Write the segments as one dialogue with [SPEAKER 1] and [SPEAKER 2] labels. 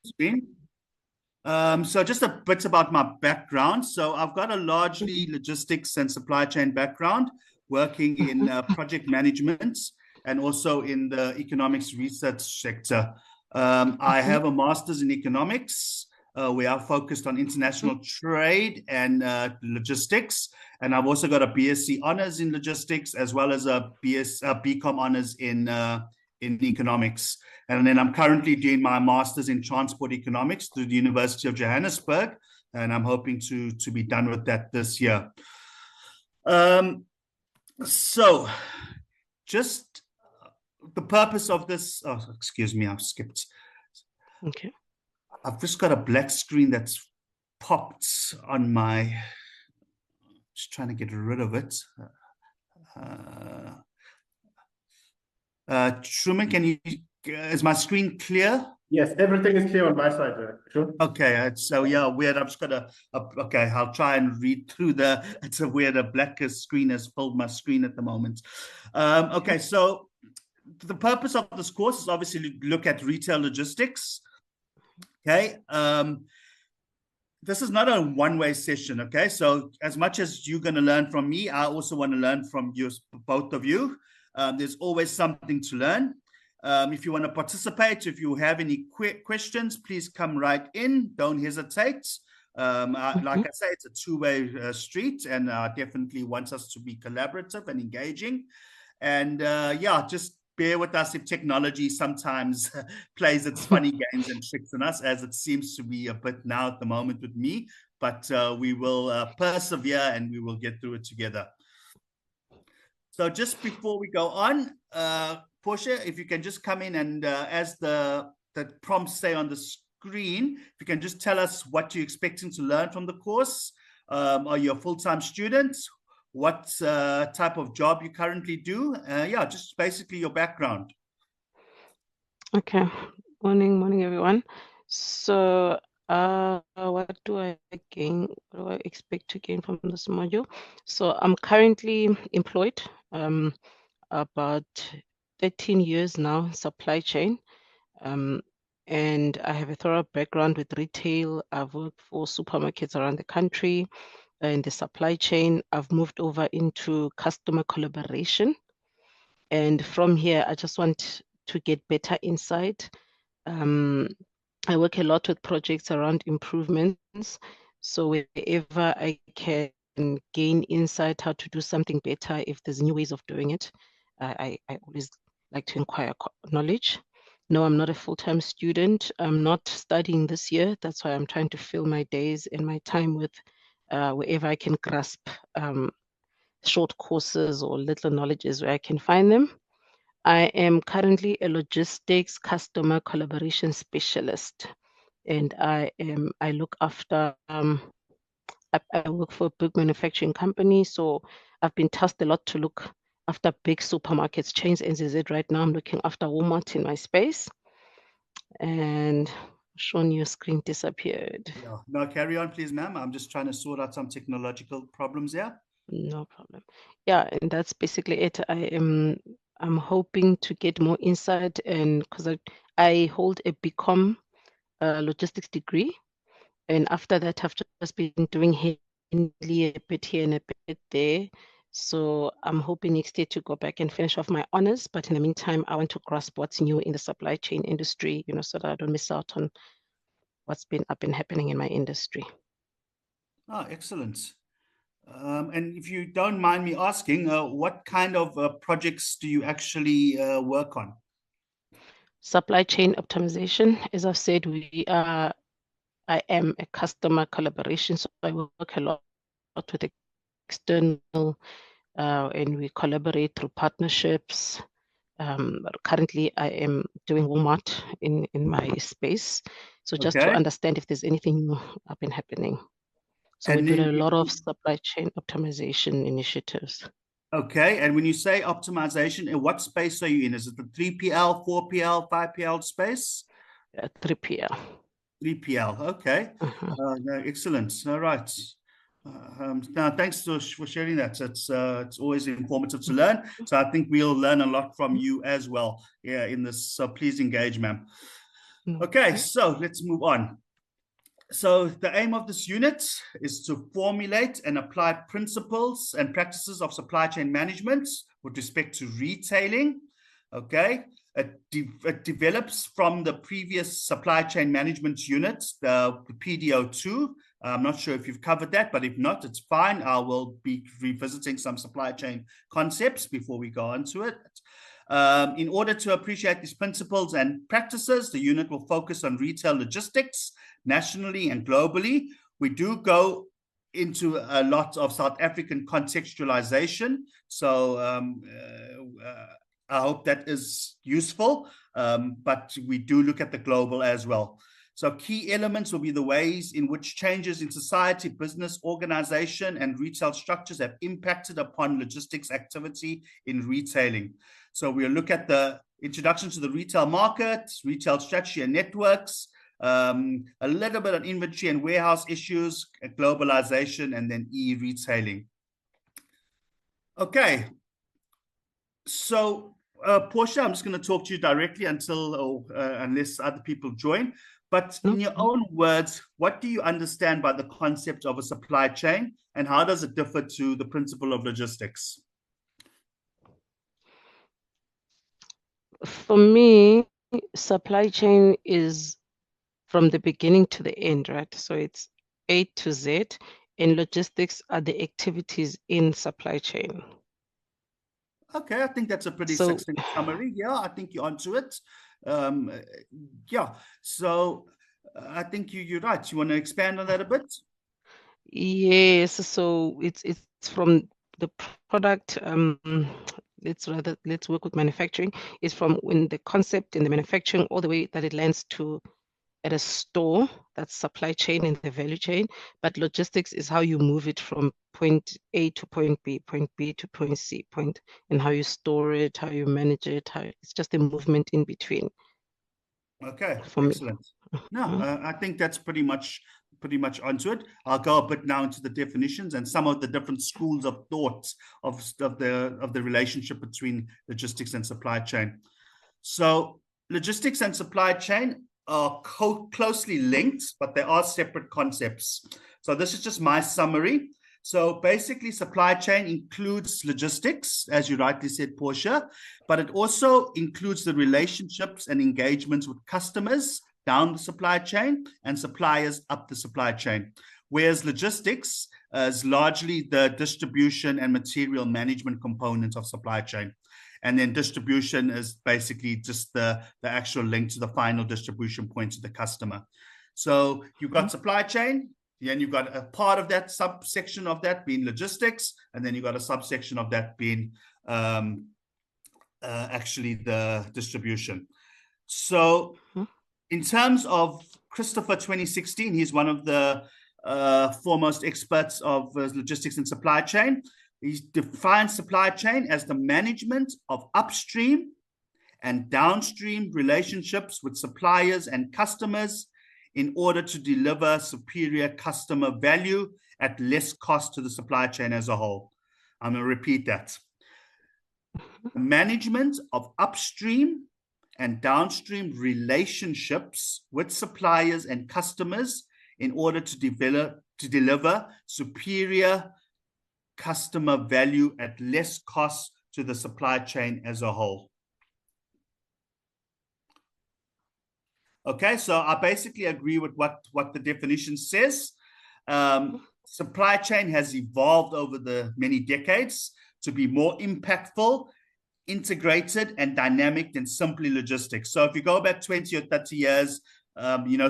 [SPEAKER 1] screen. So just a bit about my background. So I've got a largely logistics and supply chain background, working in project management and also in the economics research sector. I have a master's in economics. We are focused on international trade and logistics. And I've also got a BSc honors in logistics as well as a BCom honors in economics. And then I'm currently doing my master's in transport economics through the University of Johannesburg, and I'm hoping to be done with that this year. So just the purpose of this, oh, excuse me, I've skipped.
[SPEAKER 2] Okay.
[SPEAKER 1] I've just got a black screen that's popped on my, just trying to get rid of it. Truman, is my screen clear?
[SPEAKER 3] Yes, everything is clear on my side, sure.
[SPEAKER 1] Okay, so yeah, weird. I'm just gonna, okay, I'll try and read through it's a weird, a black screen has filled my screen at the moment. Okay, so the purpose of this course is obviously to look at retail logistics. Okay, this is not a one-way session, okay? So as much as you're gonna learn from me, I also wanna learn from you, both of you. There's always something to learn. If you want to participate, if you have any questions, please come right in. Don't hesitate. Like I say, it's a two-way street, and definitely wants us to be collaborative and engaging. And yeah, just bear with us if technology sometimes plays its funny games and tricks on us, as it seems to be a bit now at the moment with me. But we will persevere and we will get through it together. So just before we go on, Portia, if you can just come in and as the prompts say on the screen, if you can just tell us what you're expecting to learn from the course. Are you a full-time student? What type of job you currently do? Yeah, just basically your background.
[SPEAKER 2] Okay. Morning, everyone. So what do I gain? What do I expect to gain from this module? So I'm currently employed, about 13 years now, supply chain. And I have a thorough background with retail. I've worked for supermarkets around the country in the supply chain. I've moved over into customer collaboration. And from here, I just want to get better insight. I work a lot with projects around improvements. So wherever I can gain insight how to do something better, if there's new ways of doing it, I always like to inquire knowledge. No, I'm not a full-time student. I'm not studying this year. That's why I'm trying to fill my days and my time with wherever I can grasp short courses or little knowledges where I can find them. I am currently a logistics customer collaboration specialist, and I look after I work for a big manufacturing company, so I've been tasked a lot to look after big supermarkets, chains, NZZ. Right now I'm looking after Walmart in my space. And Sean, your screen disappeared.
[SPEAKER 1] Yeah. No, carry on, please, ma'am. I'm just trying to sort out some technological problems here.
[SPEAKER 2] No problem. Yeah, and that's basically it. I'm hoping to get more insight, and because I hold a BCom logistics degree, and after that I've just been doing a bit here and a bit there. So I'm hoping next year to go back and finish off my honors. But in the meantime, I want to grasp what's new in the supply chain industry, so that I don't miss out on what's been up and happening in my industry.
[SPEAKER 1] Oh, excellent. And if you don't mind me asking, what kind of projects do you actually work on?
[SPEAKER 2] Supply chain optimization. As I've said, I am a customer collaboration, so I work a lot with external, and we collaborate through partnerships. Currently, I am doing Walmart in my space, so just to understand if there's anything new up and happening. So we're doing a lot of supply chain optimization initiatives.
[SPEAKER 1] Okay, and when you say optimization, in what space are you in? Is it the 3PL, 4PL, 5PL space?
[SPEAKER 2] 3PL.
[SPEAKER 1] 3PL, okay. No, excellent. All right. Now, thanks for sharing that. It's always informative to learn. So I think we'll learn a lot from you as well, yeah, in this. So please engage, ma'am. Okay, so let's move on. So the aim of this unit is to formulate and apply principles and practices of supply chain management with respect to retailing. Okay, it develops from the previous supply chain management unit, the PDO2. I'm not sure if you've covered that, but if not, it's fine. I will be revisiting some supply chain concepts before we go on to it. In order to appreciate these principles and practices, the unit will focus on retail logistics nationally and globally. We do go into a lot of South African contextualization. So I hope that is useful, but we do look at the global as well. So key elements will be the ways in which changes in society, business, organization, and retail structures have impacted upon logistics activity in retailing. So we'll look at the introduction to the retail market, retail strategy and networks, a little bit on inventory and warehouse issues, globalization, and then e-retailing. Okay. So, Portia, I'm just going to talk to you directly unless other people join. But in your own words, what do you understand by the concept of a supply chain, and how does it differ to the principle of logistics?
[SPEAKER 2] For me, supply chain is from the beginning to the end, right? So it's A to Z, and logistics are the activities in supply chain.
[SPEAKER 1] Okay, I think that's a pretty succinct summary. Yeah, I think you're onto it. Yeah, so I think you're right. You want to expand on that a bit?
[SPEAKER 2] Yes, so it's from the product. Let's work with manufacturing. It's from when the concept in the manufacturing all the way that it lands to at a store. That's supply chain in the value chain. But logistics is how you move it from point A to point B to point C, and how you store it, how you manage it. It's just a movement in between.
[SPEAKER 1] Okay, excellent. No, I think that's pretty much onto it. I'll go a bit now into the definitions and some of the different schools of thought of the relationship between logistics and supply chain. So logistics and supply chain are closely linked, but they are separate concepts. So this is just my summary. So basically, supply chain includes logistics, as you rightly said, Portia, but it also includes the relationships and engagements with customers down the supply chain and suppliers up the supply chain. Whereas logistics is largely the distribution and material management component of supply chain. And then distribution is basically just the actual link to the final distribution point to the customer. So you've got supply chain, then you've got a part of that subsection of that being logistics, and then you've got a subsection of that being actually the distribution. So in terms of Christopher 2016, he's one of the foremost experts of logistics and supply chain. He defines supply chain as the management of upstream and downstream relationships with suppliers and customers in order to deliver superior customer value at less cost to the supply chain as a whole. I'm going to repeat that. The management of upstream and downstream relationships with suppliers and customers in order to deliver superior customer value at less cost to the supply chain as a whole. Okay, so I basically agree with what the definition says. Supply chain has evolved over the many decades to be more impactful, integrated, and dynamic than simply logistics. So if you go back 20 or 30 years,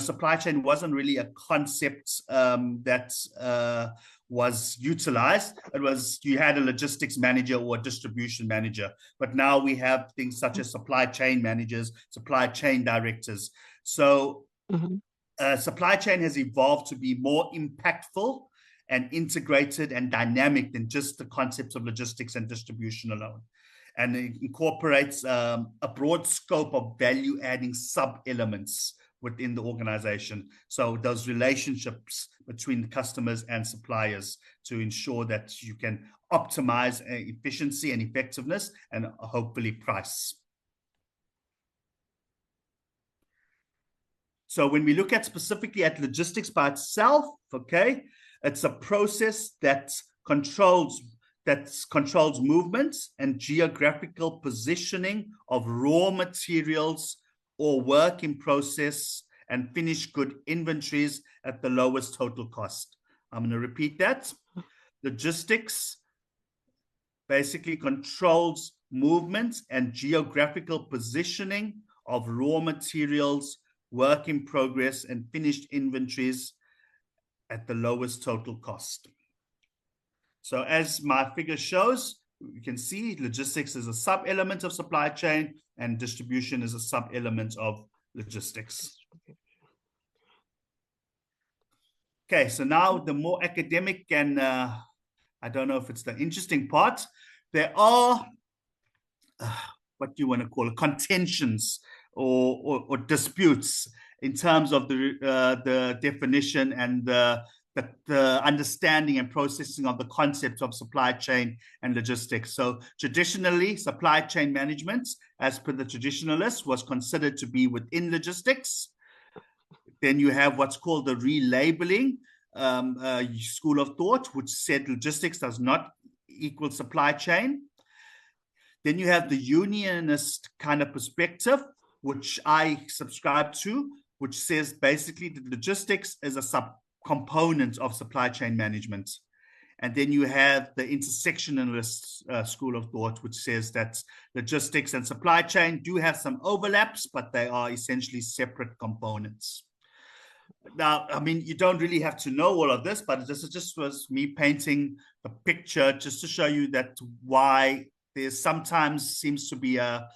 [SPEAKER 1] supply chain wasn't really a concept that was utilized. It was you had a logistics manager or a distribution manager. But now we have things such as supply chain managers, supply chain directors. So supply chain has evolved to be more impactful and integrated and dynamic than just the concepts of logistics and distribution alone. And it incorporates a broad scope of value-adding sub-elements within the organization. So those relationships between customers and suppliers to ensure that you can optimize efficiency and effectiveness and hopefully price. So when we look at specifically at logistics by itself, okay, it's a process that controls movements and geographical positioning of raw materials or work in process and finished good inventories at the lowest total cost. I'm going to repeat that. Logistics basically controls movements and geographical positioning of raw materials, work in progress, and finished inventories at the lowest total cost. So as my figure shows, you can see logistics is a sub-element of supply chain and distribution is a sub-element of logistics. Okay, so now the more academic and I don't know if it's the interesting part, there are what do you want to call it, contentions or disputes in terms of the definition and the understanding and processing of the concept of supply chain and logistics. So traditionally, supply chain management, as per the traditionalists, was considered to be within logistics. Then you have what's called the relabeling school of thought, which said logistics does not equal supply chain. Then you have the unionist kind of perspective, which I subscribe to, which says basically that logistics is a subcomponent of supply chain management. And then you have the intersectionalist school of thought, which says that logistics and supply chain do have some overlaps, but they are essentially separate components. Now, I mean, you don't really have to know all of this, but this just was me painting a picture just to show you that why there sometimes seems to be a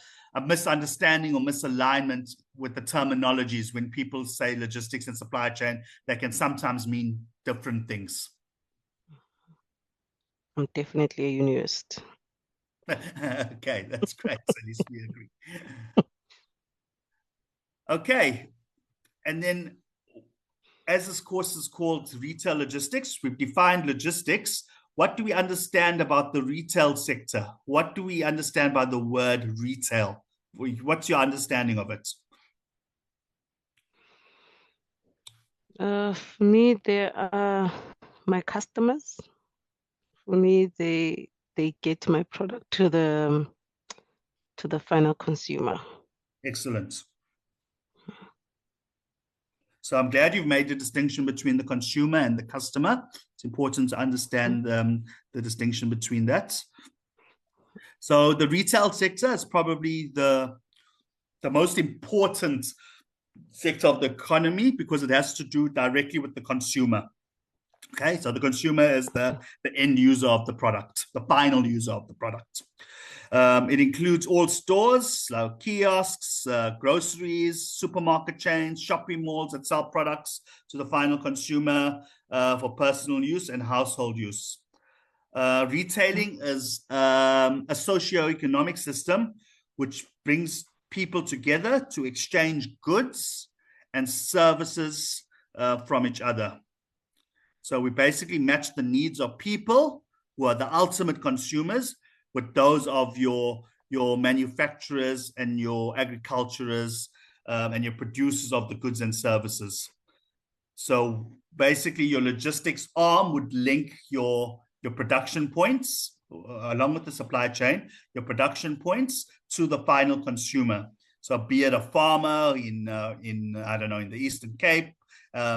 [SPEAKER 1] misunderstanding or misalignment with the terminologies. When people say logistics and supply chain, they can sometimes mean different things.
[SPEAKER 2] I'm definitely a unionist.
[SPEAKER 1] Okay, that's great. At least we agree. Okay, and then as this course is called Retail Logistics, we've defined logistics. What do we understand about the retail sector? What do we understand by the word retail? What's your understanding of it?
[SPEAKER 2] For me, they are my customers. For me, they get my product to the final consumer.
[SPEAKER 1] Excellent. So I'm glad you've made the distinction between the consumer and the customer. It's important to understand the distinction between that. So the retail sector is probably the most important sector of the economy because it has to do directly with the consumer. Okay, so the consumer is the end user of the product, the final user of the product. It includes all stores, kiosks, groceries, supermarket chains, shopping malls that sell products to the final consumer for personal use and household use. Retailing is a socio-economic system which brings people together to exchange goods and services from each other. So we basically match the needs of people who are the ultimate consumers with those of your manufacturers and your agriculturers and your producers of the goods and services. So basically your logistics arm would link your production points along with the supply chain, your production points to the final consumer. So be it a farmer in I don't know, in the Eastern Cape,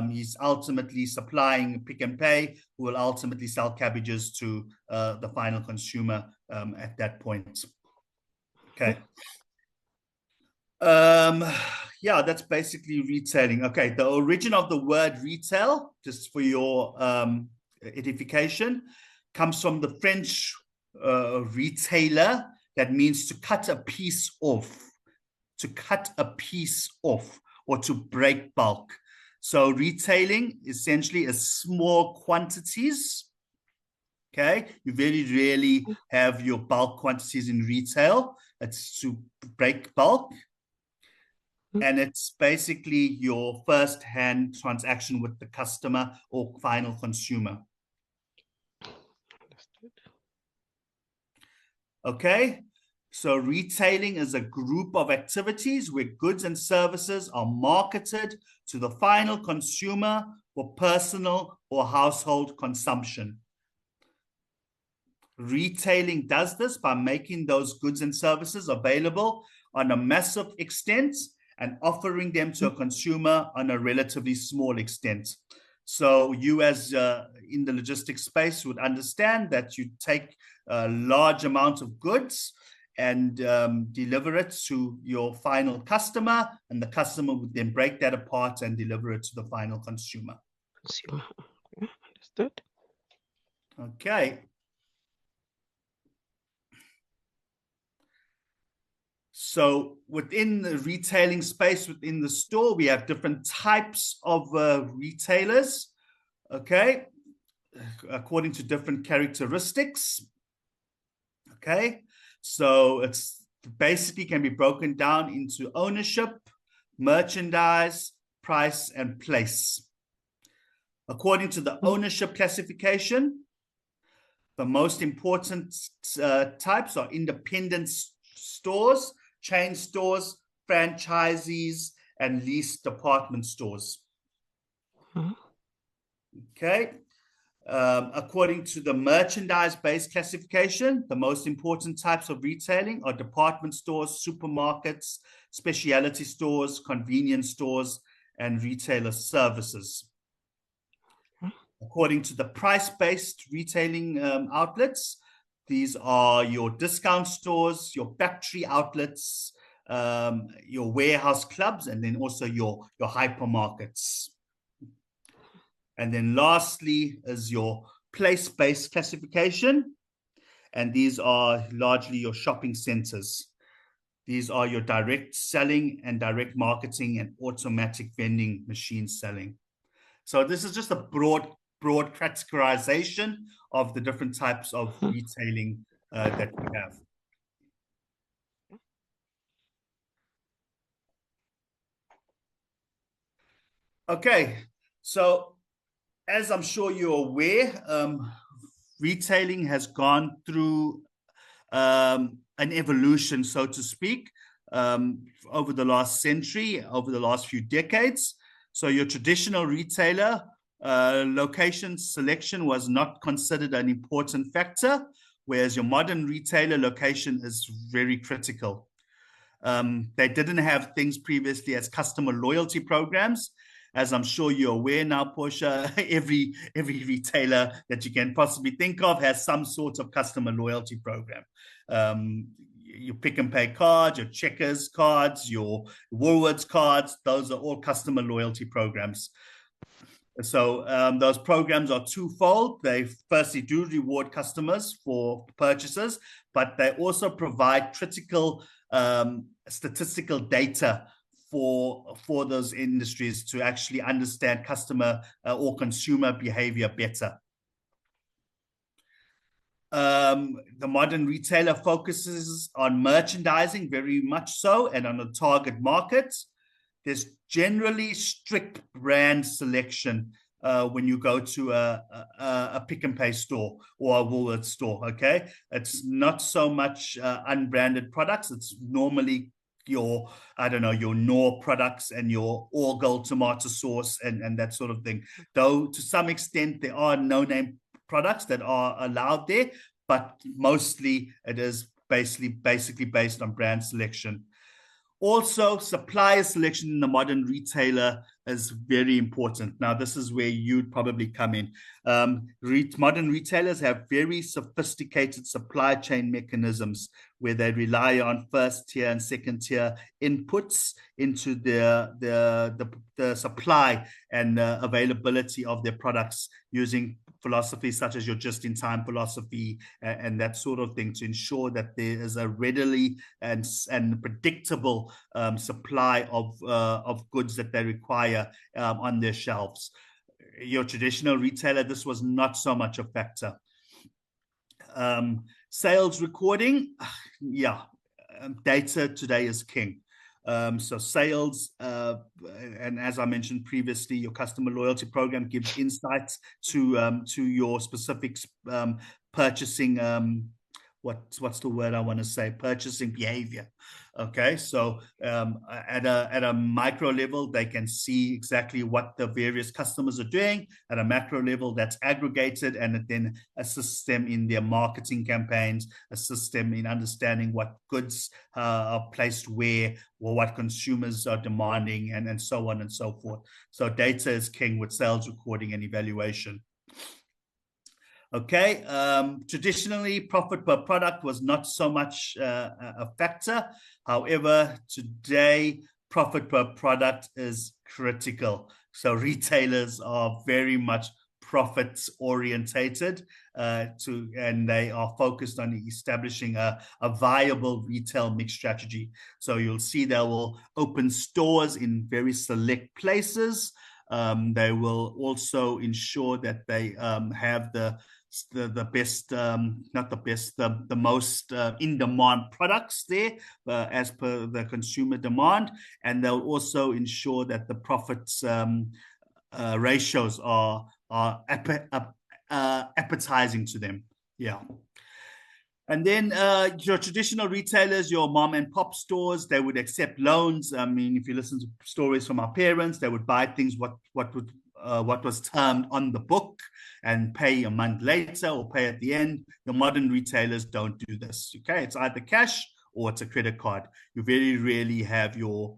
[SPEAKER 1] he's ultimately supplying Pick and Pay, who will ultimately sell cabbages to the final consumer at that point. Okay. Yeah, that's basically retailing. Okay, the origin of the word retail, just for your edification, comes from the French retailer, that means to cut a piece off, or to break bulk. So retailing essentially is small quantities. Okay, you very rarely have your bulk quantities in retail. It's to break bulk. And it's basically your first-hand transaction with the customer or final consumer. Okay, So retailing is a group of activities where goods and services are marketed to the final consumer for personal or household consumption. Retailing does this by making those goods and services available on a massive extent and offering them to a consumer on a relatively small extent. So you as in the logistics space would understand that you take a large amount of goods and deliver it to your final customer, and the customer would then break that apart and deliver it to the final consumer.
[SPEAKER 2] Consumer. Okay, understood.
[SPEAKER 1] Okay. So within the retailing space, within the store, we have different types of retailers, okay, according to different characteristics. Okay, so it's basically can be broken down into ownership, merchandise, price, and place. According to the ownership classification, the most important types are independent stores, chain stores, franchisees, and leased department stores. Okay. According to the merchandise-based classification, the most important types of retailing are department stores, supermarkets, specialty stores, convenience stores, and retailer services. According to the price-based retailing outlets, these are your discount stores, your factory outlets, your warehouse clubs, and then also your hypermarkets. And then lastly is your place-based classification. And these are largely your shopping centers. These are your direct selling and direct marketing and automatic vending machine selling. So this is just a broad categorization of the different types of retailing that we have. Okay, so as I'm sure you're aware, retailing has gone through an evolution, so to speak, over the last century, over the last few decades. So your traditional retailer, location selection was not considered an important factor, whereas your modern retailer location is very critical. They didn't have things previously as customer loyalty programs. As I'm sure you're aware now, Portia, every retailer that you can possibly think of has some sort of customer loyalty program. Your Pick and Pay cards, your Checkers cards, your Woolworths cards, those are all customer loyalty programs. So those programs are twofold. They firstly do reward customers for purchases, but they also provide critical statistical data for those industries to actually understand customer or consumer behavior better. The modern retailer focuses on merchandising very much so and on a target market. There's generally strict brand selection when you go to a Pick and Pay store or a Woolworths store, okay? It's not so much unbranded products. It's normally your, I don't know, your Knorr products and your All Gold tomato sauce and that sort of thing. Though to some extent there are no-name products that are allowed there, but mostly it is basically based on brand selection. Also, supplier selection in the modern retailer is very important. Now, this is where you'd probably come in. Modern retailers have very sophisticated supply chain mechanisms where they rely on first tier and second tier inputs into the supply and availability of their products using philosophies such as your just-in-time philosophy and that sort of thing to ensure that there is a readily and predictable supply of goods that they require on their shelves. Your traditional retailer, this was not so much a factor. Sales recording, data today is king. So sales, and as I mentioned previously, your customer loyalty program gives insights to your specific purchasing what's the word I want to say? Purchasing behavior. Okay, so at a micro level, they can see exactly what the various customers are doing. At a macro level, that's aggregated, and it then assists them in their marketing campaigns, assists them in understanding what goods are placed where, or what consumers are demanding, and so on and so forth. So data is king with sales recording and evaluation. Okay, traditionally, profit per product was not so much a factor. However, today, profit per product is critical. So retailers are very much profits orientated and they are focused on establishing a viable retail mix strategy. So you'll see they will open stores in very select places. They will also ensure that they have the best, not the best, the most in-demand products there as per the consumer demand. And they'll also ensure that the profits ratios are appetizing to them. Yeah. And then your traditional retailers, your mom and pop stores, they would accept loans. I mean, if you listen to stories from our parents, they would buy things what was termed on the book and pay a month later or pay at the end. The modern retailers don't do this. Okay, it's either cash or it's a credit card. You very rarely have your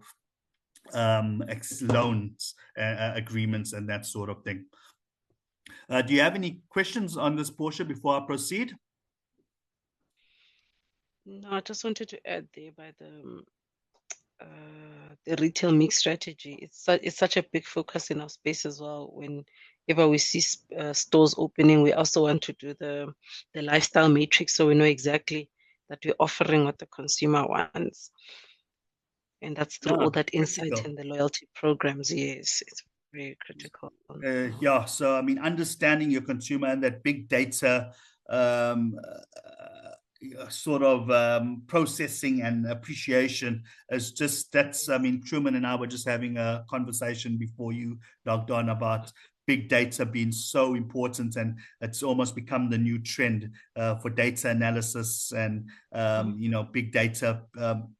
[SPEAKER 1] loans agreements and that sort of thing. Do you have any questions on this, Portia, before I proceed?
[SPEAKER 2] No, I just wanted to add there by the retail mix strategy. It's such a big focus in our space as well. Whenever we see stores opening, we also want to do the lifestyle matrix, so we know exactly that we're offering what the consumer wants, and that's through all that insight and the loyalty programs. Yes, it's very critical.
[SPEAKER 1] Yeah, so I mean, understanding your consumer and that big data sort of processing and appreciation is just, that's, I mean, Truman and I were just having a conversation before you logged on about big data being so important, and it's almost become the new trend for data analysis and big data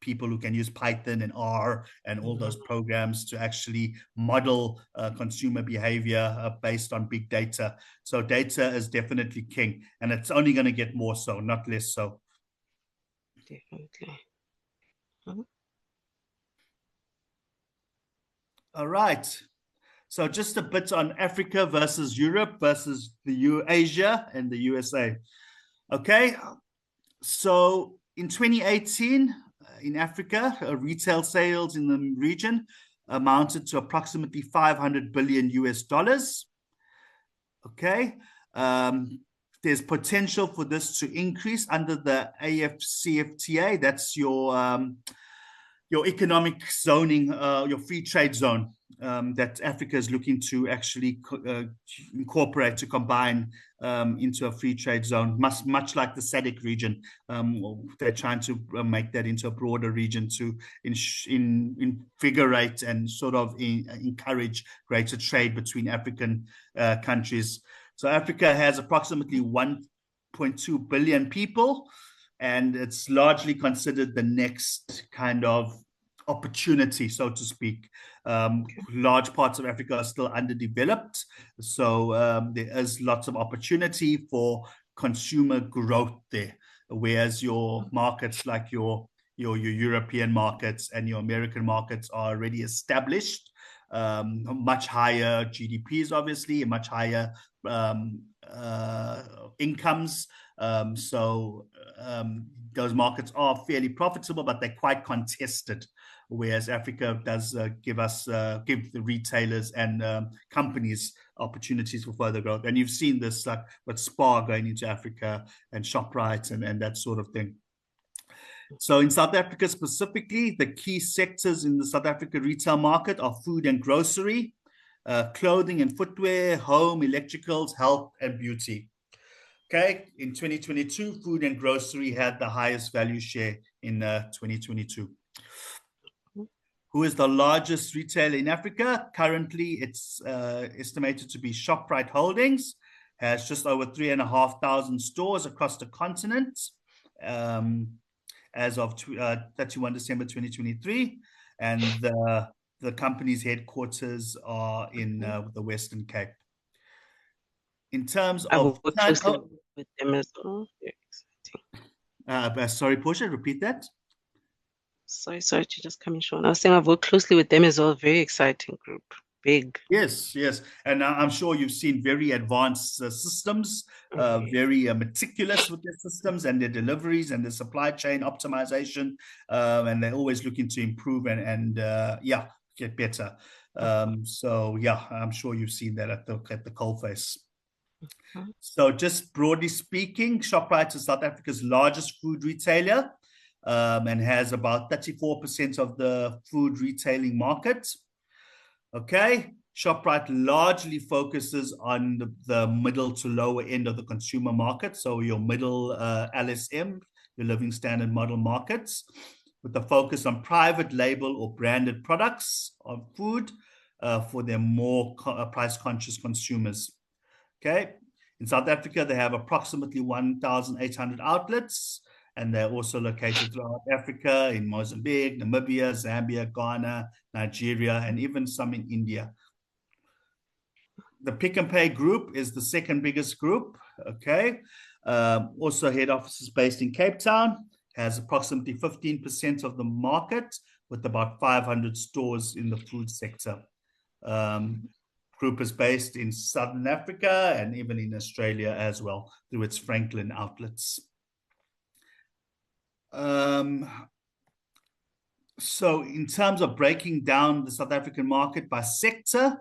[SPEAKER 1] people who can use Python and R and all those programs to actually model consumer behavior based on big data. So data is definitely king, and it's only going to get more so, not less so.
[SPEAKER 2] Definitely.
[SPEAKER 1] All right. So just a bit on Africa versus Europe versus the Asia and the USA. Okay. So in 2018, in Africa, retail sales in the region amounted to approximately 500 billion US dollars. Okay. There's potential for this to increase under the AFCFTA. That's your economic zoning, your free trade zone that Africa is looking to actually incorporate, to combine into a free trade zone, much like the SADC region. They're trying to make that into a broader region to invigorate and sort of encourage greater trade between African countries. So Africa has approximately 1.2 billion people, and it's largely considered the next kind of opportunity, so to speak. Large parts of Africa are still underdeveloped, so there is lots of opportunity for consumer growth there, whereas your markets like your European markets and your American markets are already established, much higher GDPs, obviously, and much higher incomes. Those markets are fairly profitable, but they're quite contested. Whereas Africa does give the retailers and companies opportunities for further growth. And you've seen this like with Spar going into Africa and ShopRite and that sort of thing. So in South Africa specifically, the key sectors in the South Africa retail market are food and grocery, clothing and footwear, home, electricals, health, and beauty. Okay, in 2022, food and grocery had the highest value share in 2022. Who is the largest retailer in Africa? Currently, it's estimated to be ShopRite Holdings, has just over 3,500 stores across the continent. as of 31 December 2023, and the company's headquarters are in the Western Cape. In terms
[SPEAKER 2] I've
[SPEAKER 1] of
[SPEAKER 2] worked closely with them as well. Very exciting.
[SPEAKER 1] sorry, Portia, repeat that.
[SPEAKER 2] Sorry to just come in short. I was saying I've worked closely with them as well. Very exciting group. Big.
[SPEAKER 1] Yes, and I'm sure you've seen very advanced systems, very meticulous with their systems and their deliveries and their supply chain optimization, and they're always looking to improve and get better. So yeah, I'm sure you've seen that at the coalface. So just broadly speaking, Shoprite is South Africa's largest food retailer, and has about 34% of the food retailing market. Okay, Shoprite largely focuses on the middle to lower end of the consumer market. So your middle LSM, your living standard model markets, with the focus on private label or branded products of food for their more price conscious consumers. Okay, in South Africa, they have approximately 1,800 outlets, and they're also located throughout Africa, in Mozambique, Namibia, Zambia, Ghana, Nigeria, and even some in India. The Pick n Pay group is the second biggest group, okay? Also head office is based in Cape Town, has approximately 15% of the market with about 500 stores in the food sector. Group is based in Southern Africa and even in Australia as well through its Franklin outlets. So in terms of breaking down the South African market by sector,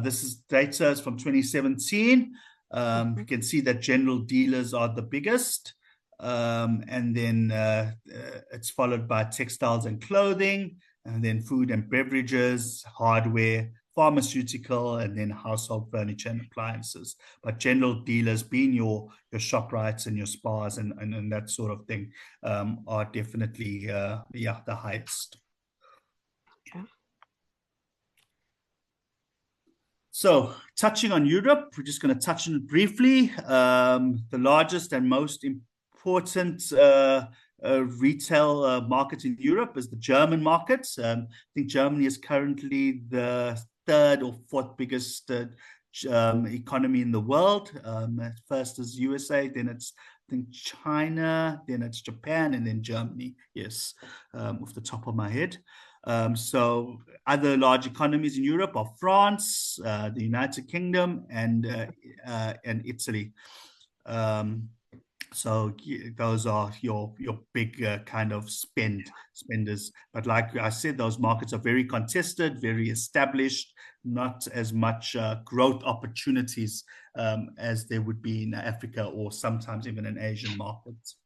[SPEAKER 1] this is data from 2017. You can see that general dealers are the biggest, and then it's followed by textiles and clothing, and then food and beverages, hardware, pharmaceutical, and then household furniture and appliances. But general dealers, being your ShopRites and your Spars and that sort of thing, are definitely the highest.
[SPEAKER 2] Okay.
[SPEAKER 1] So touching on Europe, we're just going to touch on it briefly. The largest and most important retail market in Europe is the German market. I think Germany is currently the third or fourth biggest economy in the world. First is USA, then it's I think China, then it's Japan, and then Germany. Yes, off the top of my head. So other large economies in Europe are France, the United Kingdom, and Italy. So those are your big kind of spenders. But like I said, those markets are very contested, very established, not as much growth opportunities as there would be in Africa or sometimes even in Asian markets.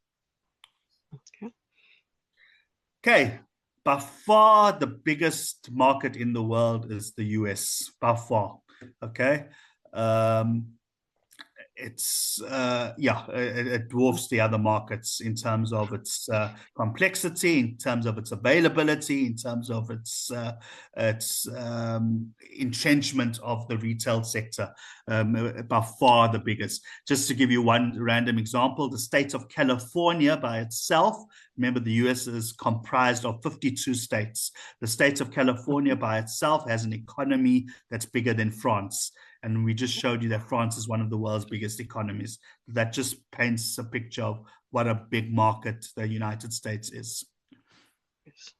[SPEAKER 1] Okay. By far, the biggest market in the world is the US, by far. Okay. It dwarfs the other markets in terms of its complexity, in terms of its availability, in terms of its entrenchment of the retail sector, by far the biggest. Just to give you one random example, the state of California by itself, remember the US is comprised of 52 states. The state of California by itself has an economy that's bigger than France. And we just showed you that France is one of the world's biggest economies. That just paints a picture of what a big market the United States is.
[SPEAKER 2] Yes.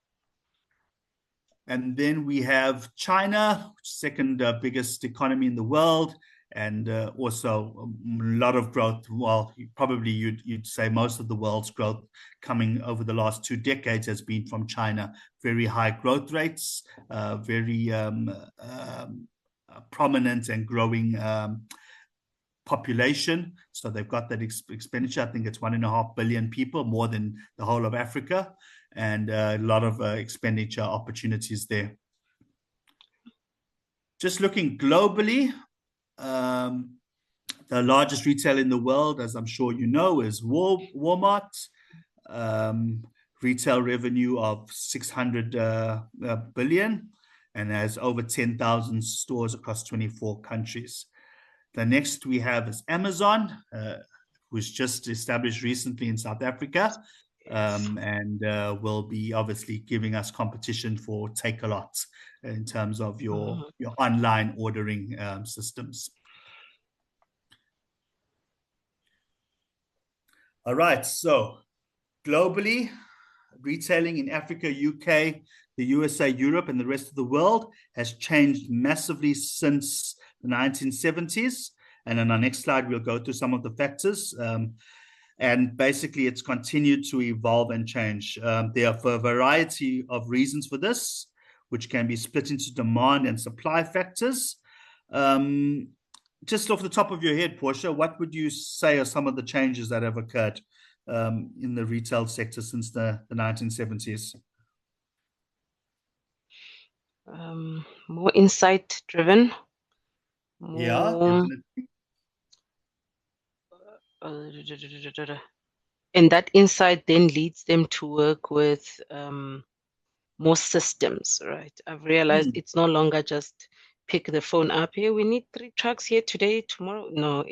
[SPEAKER 1] And then we have China, second biggest economy in the world, and also a lot of growth. Well, probably you'd say most of the world's growth coming over the last 2 decades has been from China. Very high growth rates, very prominent and growing population. So they've got that expenditure. I think it's 1.5 billion people, more than the whole of Africa, and a lot of expenditure opportunities there. Just looking globally, the largest retailer in the world, as I'm sure you know, is Walmart. Retail revenue of 600 billion, and has over 10,000 stores across 24 countries. The next we have is Amazon, who's just established recently in South Africa, and will be obviously giving us competition for Takealot in terms of your online ordering systems. All right, so globally, retailing in Africa, UK, the USA, Europe, and the rest of the world has changed massively since the 1970s. And on our next slide, we'll go through some of the factors. And basically, it's continued to evolve and change. There are a variety of reasons for this, which can be split into demand and supply factors. Just off the top of your head, Portia, what would you say are some of the changes that have occurred in the retail sector since the 1970s?
[SPEAKER 2] More insight driven.
[SPEAKER 1] Yeah, definitely.
[SPEAKER 2] And that insight then leads them to work with more systems, right? I've realized it's no longer just pick the phone up here. We need 3 trucks here today, tomorrow. No,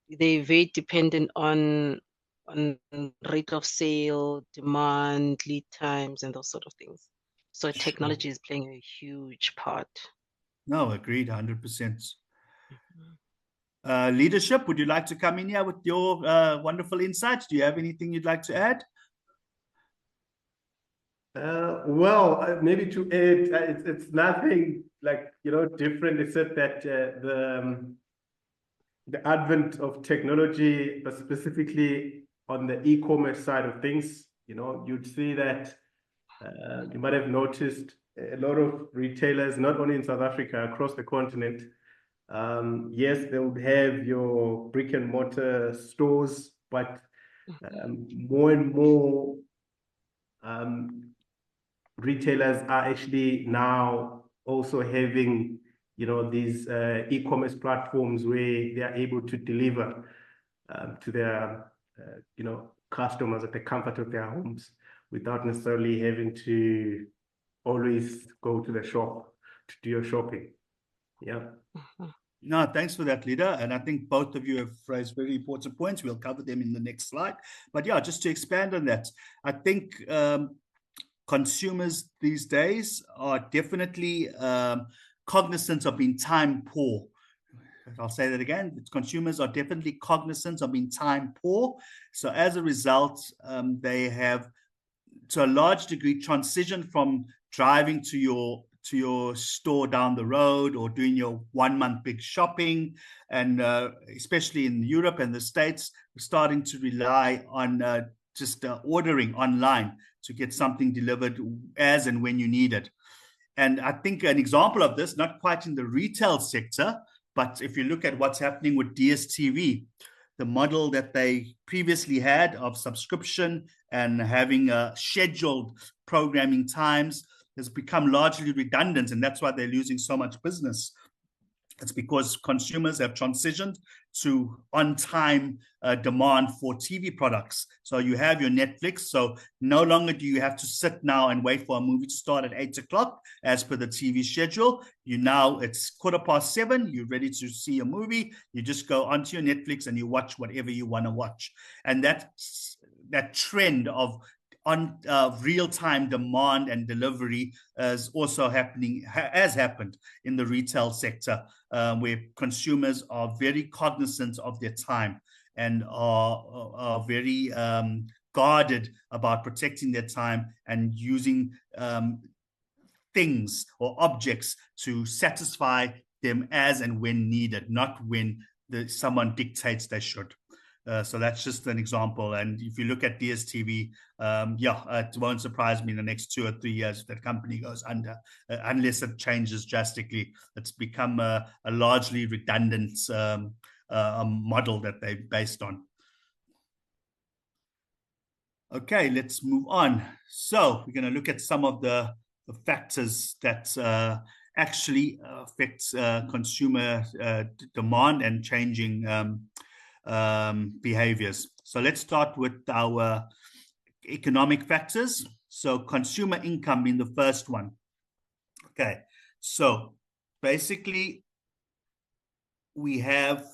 [SPEAKER 2] they're very dependent on rate of sale, demand, lead times, and those sort of things. So technology is playing a huge part.
[SPEAKER 1] No, agreed, 100%. Leadership, would you like to come in here with your wonderful insights? Do you have anything you'd like to add?
[SPEAKER 3] Well, maybe to add, it's nothing like, different, except that the advent of technology, but specifically on the e-commerce side of things, you'd see that you might have noticed a lot of retailers, not only in South Africa, across the continent. Yes, they would have your brick and mortar stores, but more and more retailers are actually now also having, these e-commerce platforms where they are able to deliver to their, customers at the comfort of their homes without necessarily having to always go to the shop to do your shopping. Yeah.
[SPEAKER 1] No, thanks for that, leader. And I think both of you have raised very important points. We'll cover them in the next slide. But yeah, just to expand on that, I think consumers these days are definitely cognizant of being time poor. I'll say that again. Consumers are definitely cognizant of being time poor. So as a result, they have, to a large degree, transitioned from driving to your store down the road or doing your 1 month big shopping, and especially in Europe and the States, we're starting to rely on just ordering online to get something delivered as and when you need it. And I think an example of this, not quite in the retail sector, but if you look at what's happening with DSTV, the model that they previously had of subscription and having scheduled programming times has become largely redundant, and that's why they're losing so much business. It's because consumers have transitioned to on-time demand for TV products. So you have your Netflix. So no longer do you have to sit now and wait for a movie to start at 8 o'clock as per the TV schedule. It's 7:15. You're ready to see a movie. You just go onto your Netflix and you watch whatever you want to watch. And that trend of on real-time demand and delivery has happened in the retail sector, where consumers are very cognizant of their time and are very guarded about protecting their time and using things or objects to satisfy them as and when needed, not when someone dictates they should. So that's just an example. And if you look at DSTV, it won't surprise me in the next 2 or 3 years if that company goes under, unless it changes drastically. It's become a largely redundant model that they're based on. Okay, let's move on. So we're going to look at some of the factors that actually affect consumer demand and changing behaviors. So let's start with our economic factors. So consumer income being the first one. Okay, so basically we have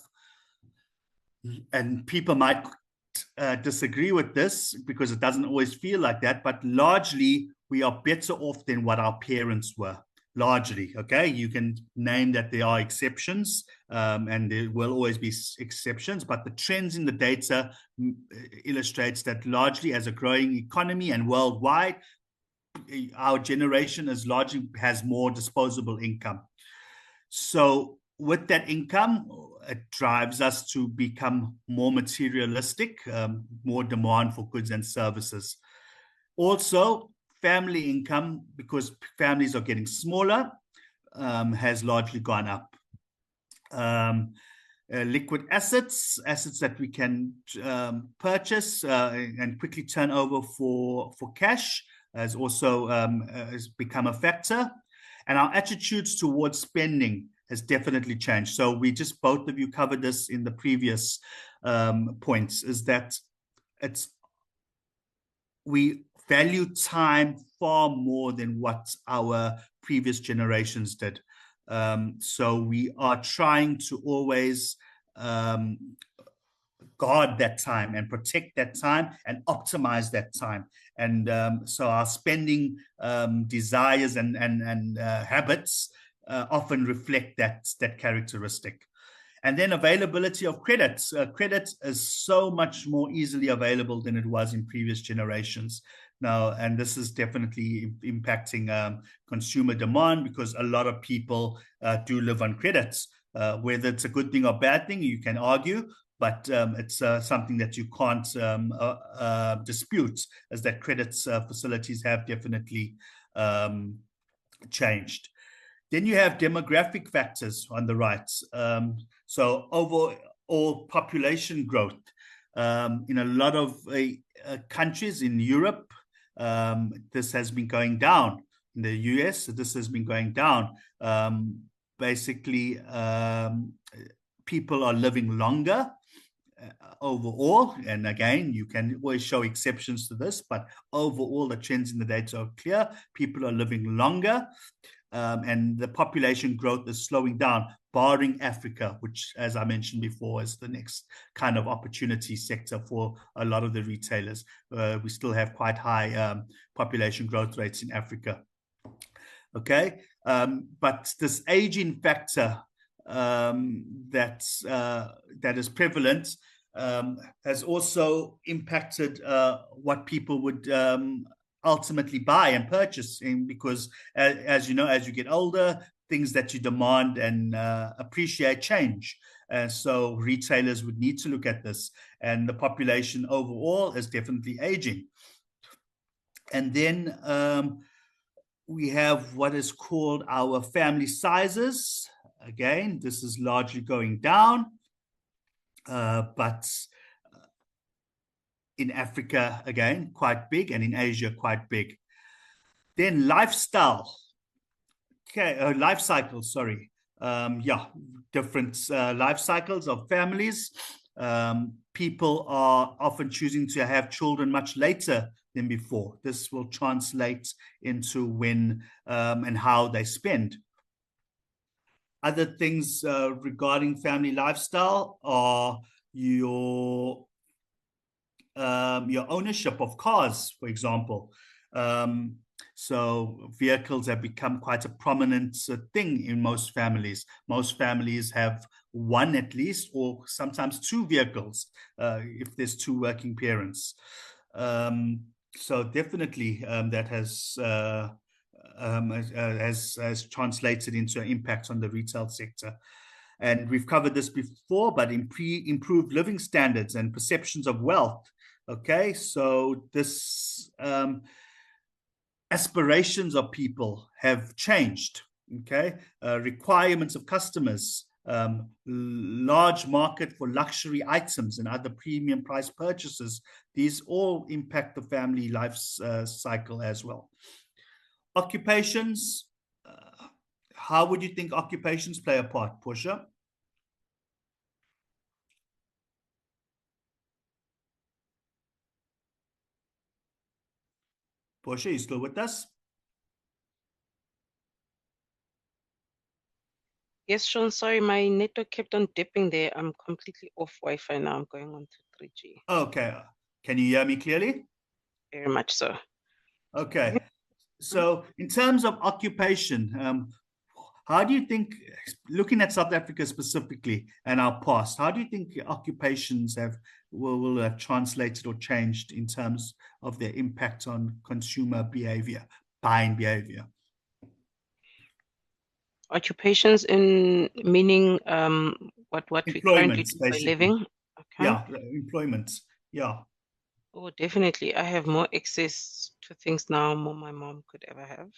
[SPEAKER 1] and people might disagree with this because it doesn't always feel like that, but largely we are better off than what our parents were. Largely, okay. You can name that there are exceptions, and there will always be exceptions, but the trends in the data illustrates that largely, as a growing economy and worldwide, our generation is largely has more disposable income. So with that income, it drives us to become more materialistic, more demand for goods and services. Also, family income, because families are getting smaller, has largely gone up. Liquid assets that we can purchase and quickly turn over for cash has also has become a factor. And our attitudes towards spending has definitely changed. So we just, both of you covered this in the previous points, is that we value time far more than what our previous generations did. So we are trying to always guard that time and protect that time and optimize that time. And so our spending desires and habits often reflect that characteristic. And then availability of credit. Credit is so much more easily available than it was in previous generations now, and this is definitely impacting consumer demand, because a lot of people do live on credits. Whether it's a good thing or bad thing, you can argue, but it's something that you can't dispute, as that credit facilities have definitely changed. Then you have demographic factors on the right. So overall population growth in a lot of countries in Europe, this has been going down. In the US, this has been going down. Basically, people are living longer overall, and again, you can always show exceptions to this, but overall, the trends in the data are clear. People are living longer, and the population growth is slowing down, barring Africa, which, as I mentioned before, is the next kind of opportunity sector for a lot of the retailers. We still have quite high population growth rates in Africa. Okay, but this aging factor that is prevalent has also impacted what people would ultimately buy and purchase, because as you know, as you get older, things that you demand and appreciate change. And so retailers would need to look at this, and the population overall is definitely aging. And then we have what is called our family sizes. Again, this is largely going down, but in Africa, again, quite big, and in Asia, quite big. Then lifestyle. Okay, life cycles, sorry. Different life cycles of families. People are often choosing to have children much later than before. This will translate into when and how they spend. Other things regarding family lifestyle are your ownership of cars, for example. So vehicles have become quite a prominent thing in most families. Most families have one at least, or sometimes two vehicles if there's two working parents. So definitely that has translated into an impact on the retail sector. And we've covered this before, but improved living standards and perceptions of wealth. Okay, so this aspirations of people have changed. Okay, requirements of customers, large market for luxury items and other premium price purchases. These all impact the family life cycle as well. Occupations. How would you think occupations play a part, Portia? Portia, you still with us?
[SPEAKER 2] Yes, Sean, sorry, my network kept on dipping there. I'm completely off Wi-Fi now. I'm going on to 3G.
[SPEAKER 1] Okay. Can you hear me clearly?
[SPEAKER 2] Very much so.
[SPEAKER 1] Okay. So in terms of occupation, how do you think, looking at South Africa specifically and our past, how do you think occupations will have translated or changed in terms of their impact on consumer behavior, buying behavior?
[SPEAKER 2] Occupations in meaning what we currently
[SPEAKER 1] Employment,
[SPEAKER 2] do for a
[SPEAKER 1] basically.
[SPEAKER 2] living. Okay.
[SPEAKER 1] Yeah, employment. Yeah.
[SPEAKER 2] Oh, definitely. I have more access to things now more my mom could ever have.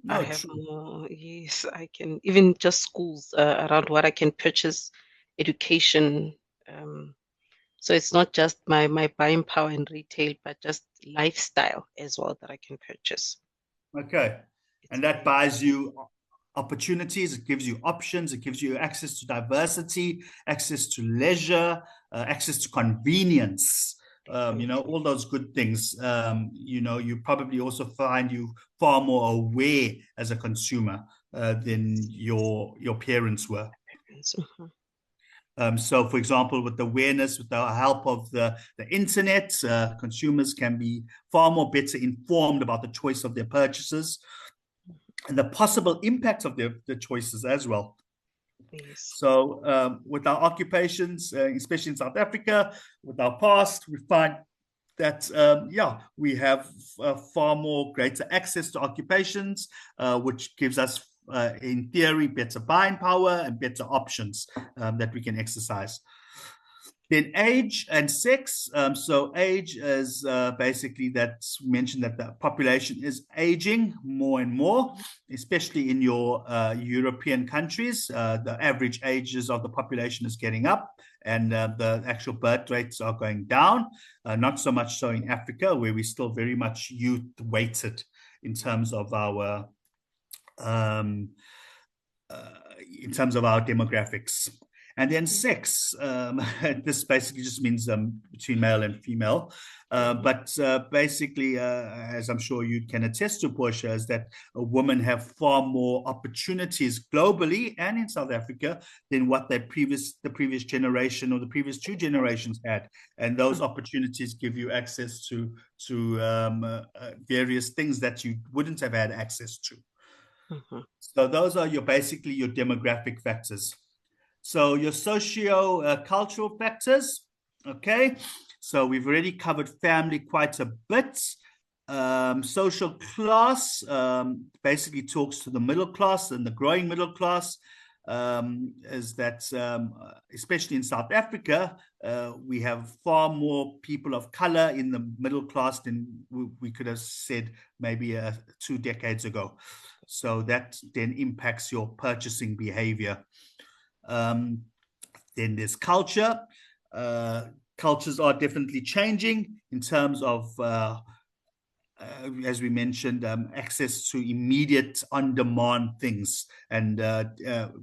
[SPEAKER 2] I
[SPEAKER 1] No,
[SPEAKER 2] have
[SPEAKER 1] true.
[SPEAKER 2] more, yes, I can even just schools around what I can purchase, education. So it's not just my buying power in retail, but just lifestyle as well that I can purchase.
[SPEAKER 1] Okay.
[SPEAKER 2] It's
[SPEAKER 1] And that
[SPEAKER 2] very
[SPEAKER 1] buys you opportunities, it gives you options, it gives you access to diversity, access to leisure, access to convenience, all those good things. You probably also find you far more aware as a consumer than your parents were.
[SPEAKER 2] Mhm.
[SPEAKER 1] So, for example, with the awareness, with the help of the internet, consumers can be far more better informed about the choice of their purchases and the possible impact of their choices as well.
[SPEAKER 2] Yes.
[SPEAKER 1] So, with our occupations, especially in South Africa, with our past, we find that we have far more greater access to occupations, which gives us, in theory, better buying power and better options that we can exercise. Then age and sex. So age is basically that's mentioned that the population is aging more and more, especially in your European countries. The average ages of the population is getting up, and the actual birth rates are going down. Not so much so in Africa, where we're still very much youth weighted in terms of our in terms of our demographics. And then sex, this basically just means between male and female. But basically, as I'm sure you can attest to, Portia, is that women have far more opportunities globally and in South Africa than what the previous generation or the previous two generations had. And those opportunities give you access to various things that you wouldn't have had access to.
[SPEAKER 2] Mm-hmm.
[SPEAKER 1] So those are basically your demographic factors. So your socio-cultural factors, okay? So we've already covered family quite a bit. Social class basically talks to the middle class and the growing middle class. Is that especially in South Africa, we have far more people of color in the middle class than we could have said maybe 2 decades ago. So that then impacts your purchasing behavior. Then there's culture. Cultures are definitely changing in terms of as we mentioned, access to immediate on-demand things and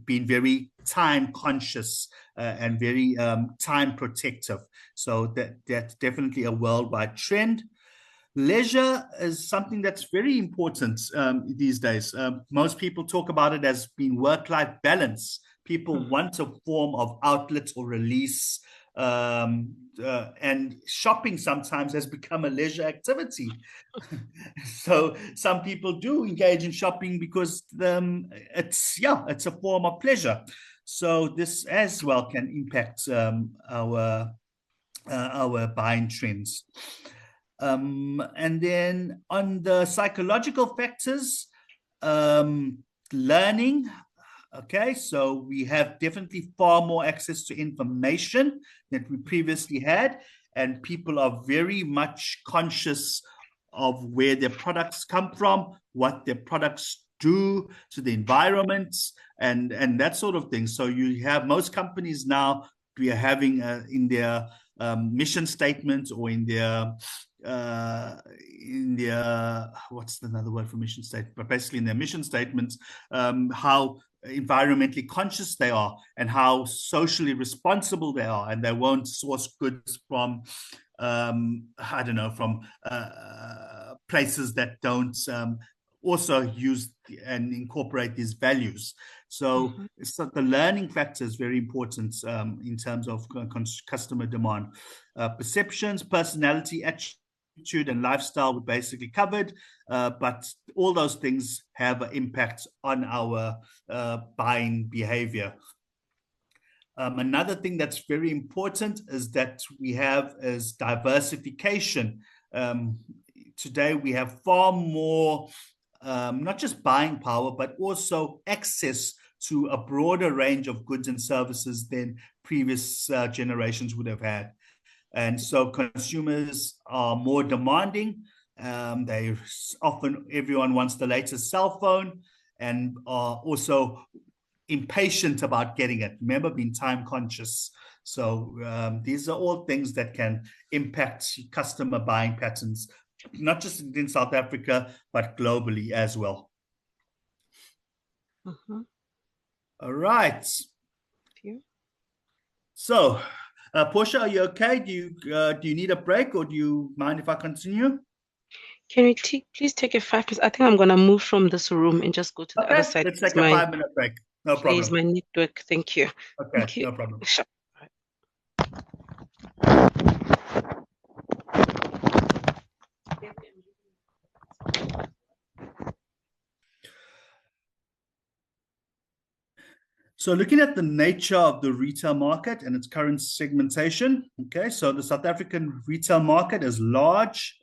[SPEAKER 1] being very time conscious and very time protective. So that's definitely a worldwide trend. Leisure is something that's very important these days. Most people talk about it as being work-life balance. People want a form of outlet or release, and shopping sometimes has become a leisure activity. So some people do engage in shopping because it's a form of pleasure. So this as well can impact our buying trends. And then on the psychological factors, learning. Okay, so we have definitely far more access to information than we previously had, and people are very much conscious of where their products come from, what their products do to the environment, and that sort of thing. So you have most companies now we are having in their mission statement or in their what's another word for mission statement, but basically in their mission statements, how environmentally conscious they are and how socially responsible they are, and they won't source goods from I don't know, from places that don't also use and incorporate these values. So, so the learning factor is very important in terms of customer demand. Perceptions, personality, attitude, and lifestyle were basically covered, but all those things have an impact on our buying behavior. Another thing that's very important is that we have is diversification. Today we have far more, not just buying power, but also access to a broader range of goods and services than previous generations would have had. And so consumers are more demanding. They often, everyone wants the latest cell phone, and are also impatient about getting it. Remember, being time conscious. So these are all things that can impact customer buying patterns, not just in South Africa, but globally as well. All right. So, Portia, are you okay? Do you need a break, or do you mind if I continue?
[SPEAKER 2] Can we please take a 5 minutes? I think I'm going to move from this room and just go to the other side.
[SPEAKER 1] Let's take a 5-minute break. No problem.
[SPEAKER 2] Please, my network. Thank you.
[SPEAKER 1] Okay,
[SPEAKER 2] Thank you.
[SPEAKER 1] no problem.
[SPEAKER 2] Sure.
[SPEAKER 1] So looking at the nature of the retail market and its current segmentation, okay, so the South African retail market is large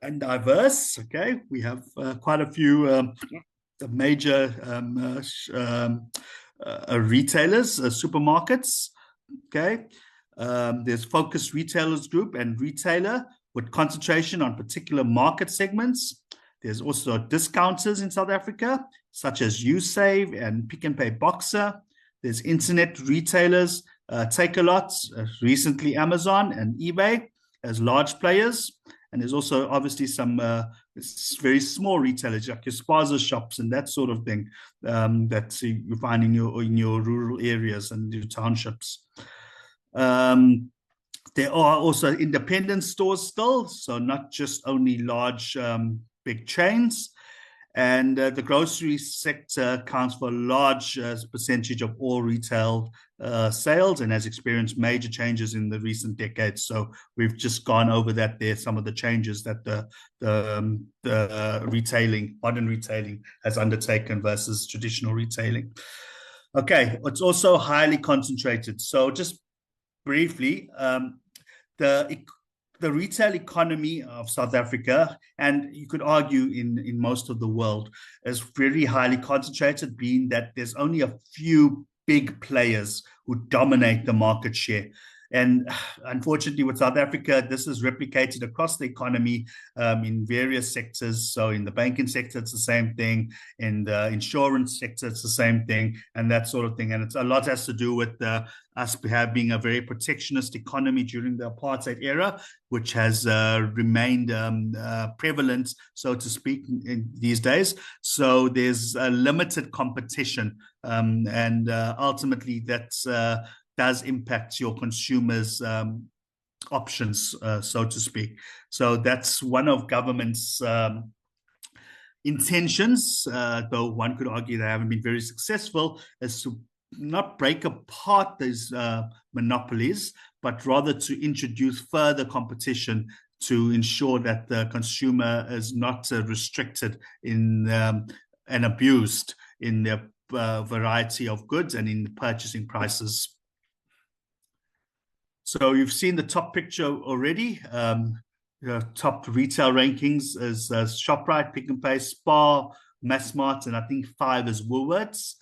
[SPEAKER 1] and diverse, okay. We have quite a few major retailers, supermarkets, okay. There's Focus Retailers Group and Retailer with concentration on particular market segments. There's also discounters in South Africa, such as Usave and Pick n Pay Boxer. There's internet retailers, Takealot, recently Amazon and eBay as large players. And there's also obviously some very small retailers like your spaza shops and that sort of thing that you find in your rural areas and your townships. There are also independent stores still, so not just only large big chains. And the grocery sector accounts for a large percentage of all retail sales and has experienced major changes in the recent decades. So we've just gone over that there, some of the changes that the retailing, modern retailing has undertaken versus traditional retailing. Okay, it's also highly concentrated. So just briefly, the retail economy of South Africa, and you could argue in most of the world, is very highly concentrated, being that there's only a few big players who dominate the market share. And unfortunately, with South Africa, this is replicated across the economy in various sectors. So in the banking sector, it's the same thing. In the insurance sector, it's the same thing, and that sort of thing. And it's a lot has to do with us being a very protectionist economy during the apartheid era, which has remained prevalent, so to speak, in these days. So there's a limited competition, and ultimately that's does impact your consumers' options, so to speak. So that's one of government's intentions, though one could argue they haven't been very successful, is to not break apart these monopolies, but rather to introduce further competition to ensure that the consumer is not restricted in and abused in their variety of goods and in purchasing prices. So you've seen the top picture already. Top retail rankings is ShopRite, Pick n Pay, Spar, Massmart, and I think 5 is Woolworths.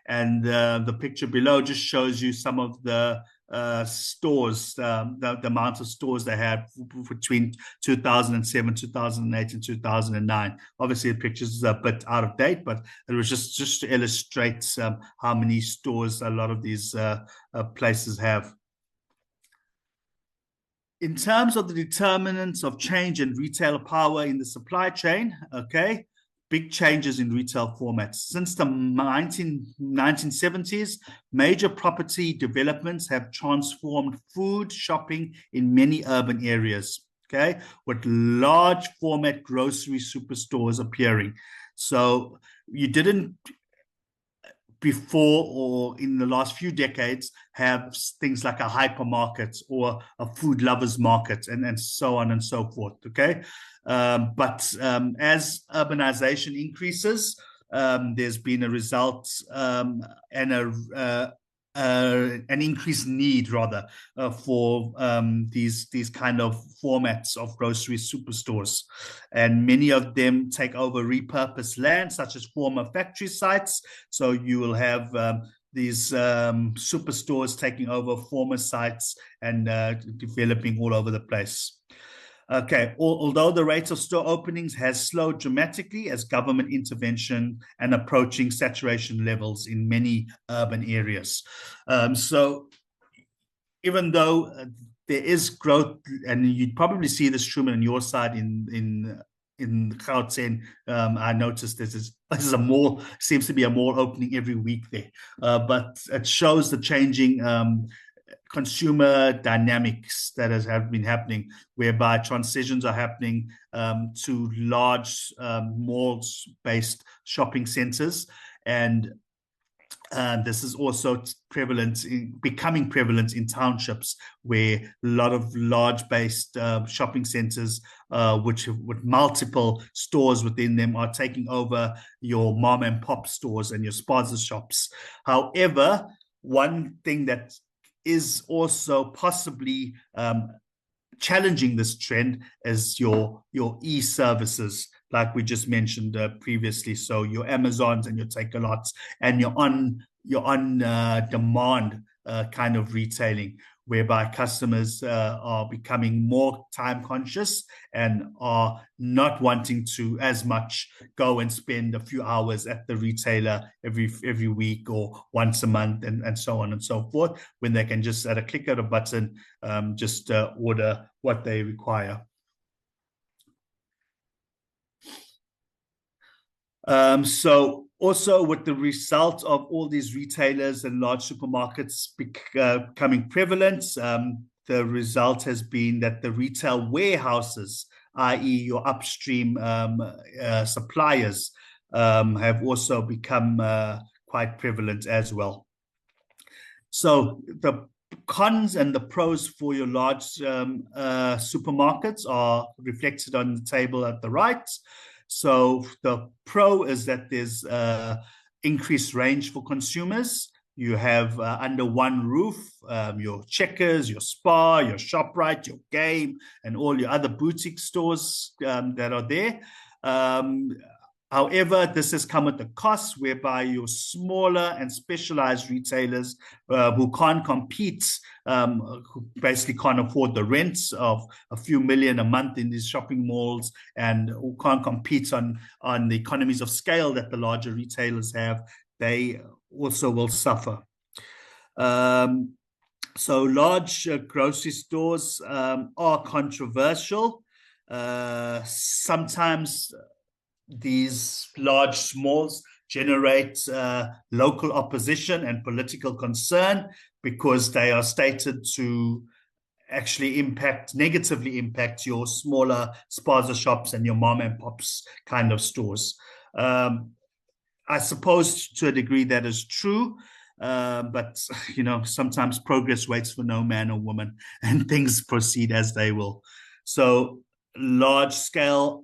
[SPEAKER 1] And the picture below just shows you some of the stores, the amount of stores they had between 2007, 2008, and 2009. Obviously, the pictures is a bit out of date, but it was just to illustrate how many stores a lot of these places have. In terms of the determinants of change in retail power in the supply chain, okay, big changes in retail formats. Since the 1970s, major property developments have transformed food shopping in many urban areas. okay, with large format grocery superstores appearing. So you didn't before or in the last few decades have things like a hypermarket or a food lovers market and so on and so forth. Okay. But as urbanization increases, there's been a result and an increased need rather for these kind of formats of grocery superstores, and many of them take over repurposed land such as former factory sites. So you will have these superstores taking over former sites and developing all over the place. Okay, although the rate of store openings has slowed dramatically as government intervention and approaching saturation levels in many urban areas. So even though there is growth, and you'd probably see this, Truman, on your side in Gauteng, I noticed this is a mall, seems to be a mall opening every week there. But it shows the changing consumer dynamics that have been happening, whereby transitions are happening to large malls-based shopping centers, and this is also becoming prevalent in townships where a lot of large-based shopping centers, which with multiple stores within them, are taking over your mom and pop stores and your spaza shops. However, one thing that is also possibly challenging this trend is your e-services, like we just mentioned previously. So your Amazons and your Take-A-Lots and your on demand kind of retailing, whereby customers are becoming more time conscious and are not wanting to as much go and spend a few hours at the retailer every week or once a month and so on and so forth, when they can just at a click of a button just order what they require. So also with the result of all these retailers and large supermarkets becoming prevalent, the result has been that the retail warehouses, i.e. your upstream suppliers, have also become quite prevalent as well. So the cons and the pros for your large supermarkets are reflected on the table at the right. So the pro is that there's increased range for consumers. You have under one roof your Checkers, your Spar, your ShopRite, your Game, and all your other boutique stores that are there. However, this has come at a cost, whereby your smaller and specialized retailers who can't compete, who basically can't afford the rents of a few million a month in these shopping malls, and who can't compete on the economies of scale that the larger retailers have, they also will suffer. So large grocery stores are controversial. Sometimes these large malls generate local opposition and political concern because they are stated to actually negatively impact your smaller spaza shops and your mom and pops kind of stores. I suppose to a degree that is true, but sometimes progress waits for no man or woman, and things proceed as they will. So large-scale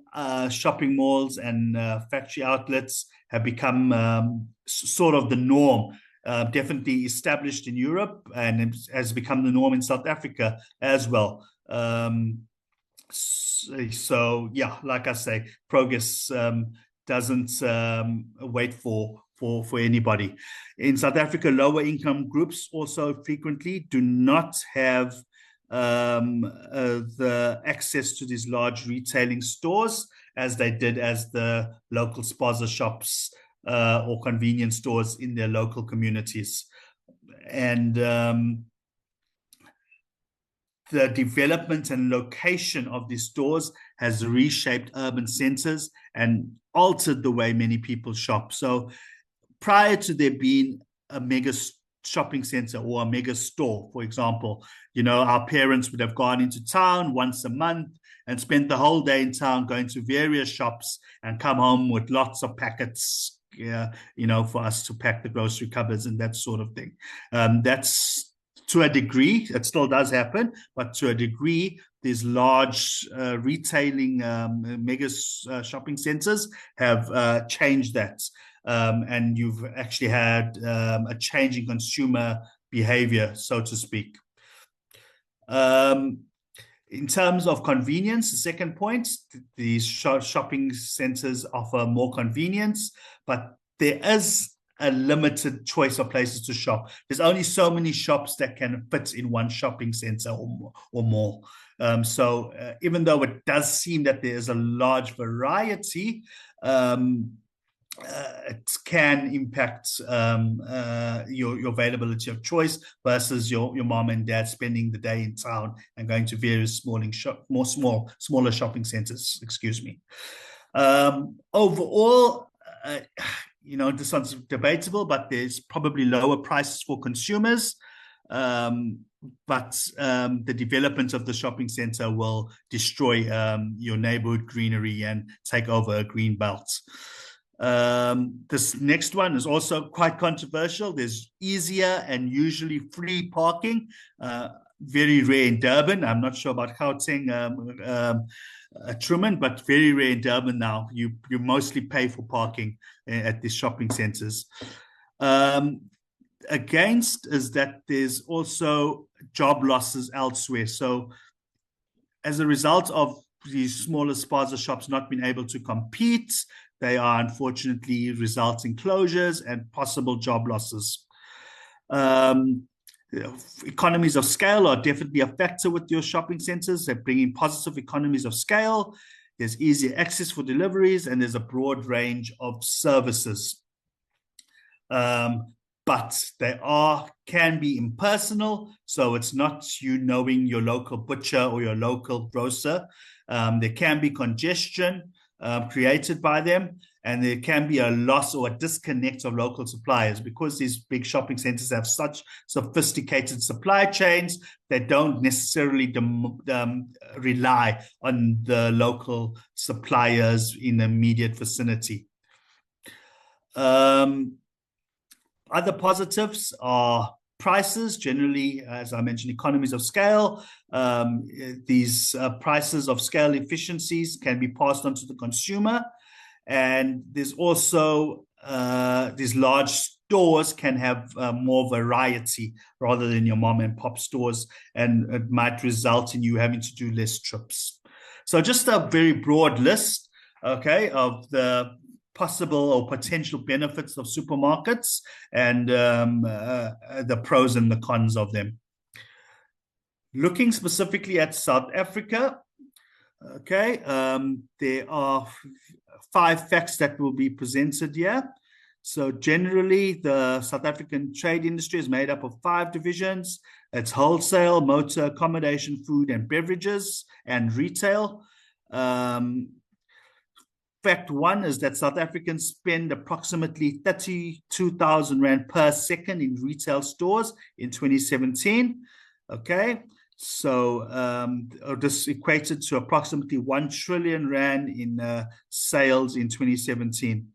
[SPEAKER 1] shopping malls and factory outlets have become sort of the norm, definitely established in Europe, and it has become the norm in South Africa as well. So yeah, like I say, progress doesn't wait for anybody. In South Africa, lower income groups also frequently do not have the access to these large retailing stores as they did as the local spaza shops or convenience stores in their local communities. And the development and location of these stores has reshaped urban centers and altered the way many people shop. So prior to there being a mega shopping center or a mega store, for example. Our parents would have gone into town once a month and spent the whole day in town going to various shops and come home with lots of packets, for us to pack the grocery cupboards and that sort of thing. That's to a degree, it still does happen, but to a degree, these large retailing mega shopping centers have changed that. And you've actually had a change in consumer behavior, so to speak. In terms of convenience, the second point, these shopping centers offer more convenience, but there is a limited choice of places to shop. There's only so many shops that can fit in one shopping center or more. So even though it does seem that there is a large variety, it can impact your availability of choice versus your mom and dad spending the day in town and going to various smaller shopping centers. Excuse me. Overall, this one's debatable, but there's probably lower prices for consumers. But the development of the shopping center will destroy your neighborhood greenery and take over a green belt. This next one is also quite controversial. There's easier and usually free parking. Very rare in Durban. I'm not sure about Gauteng, Truman, but very rare in Durban now. You mostly pay for parking at these shopping centers. Against is that there's also job losses elsewhere. So as a result of these smaller spaza shops not being able to compete, they are unfortunately resulting closures and possible job losses. Economies of scale are definitely a factor with your shopping centers. They're bringing positive economies of scale. There's easier access for deliveries, and there's a broad range of services. But they can be impersonal, so it's not you knowing your local butcher or your local grocer. There can be congestion created by them, and there can be a loss or a disconnect of local suppliers because these big shopping centers have such sophisticated supply chains that don't necessarily rely on the local suppliers in the immediate vicinity. Other positives are prices, generally, as I mentioned, economies of scale. These prices of scale efficiencies can be passed on to the consumer. And there's also these large stores can have more variety rather than your mom and pop stores, and it might result in you having to do less trips. So just a very broad list, okay, of the possible or potential benefits of supermarkets and the pros and the cons of them. Looking specifically at South Africa, okay, there are 5 facts that will be presented here. So generally, the South African trade industry is made up of 5 divisions. It's wholesale, motor, accommodation, food and beverages, and retail. Fact 1 is that South Africans spend approximately 32,000 Rand per second in retail stores in 2017. Okay, so this equated to approximately 1 trillion Rand in sales in 2017.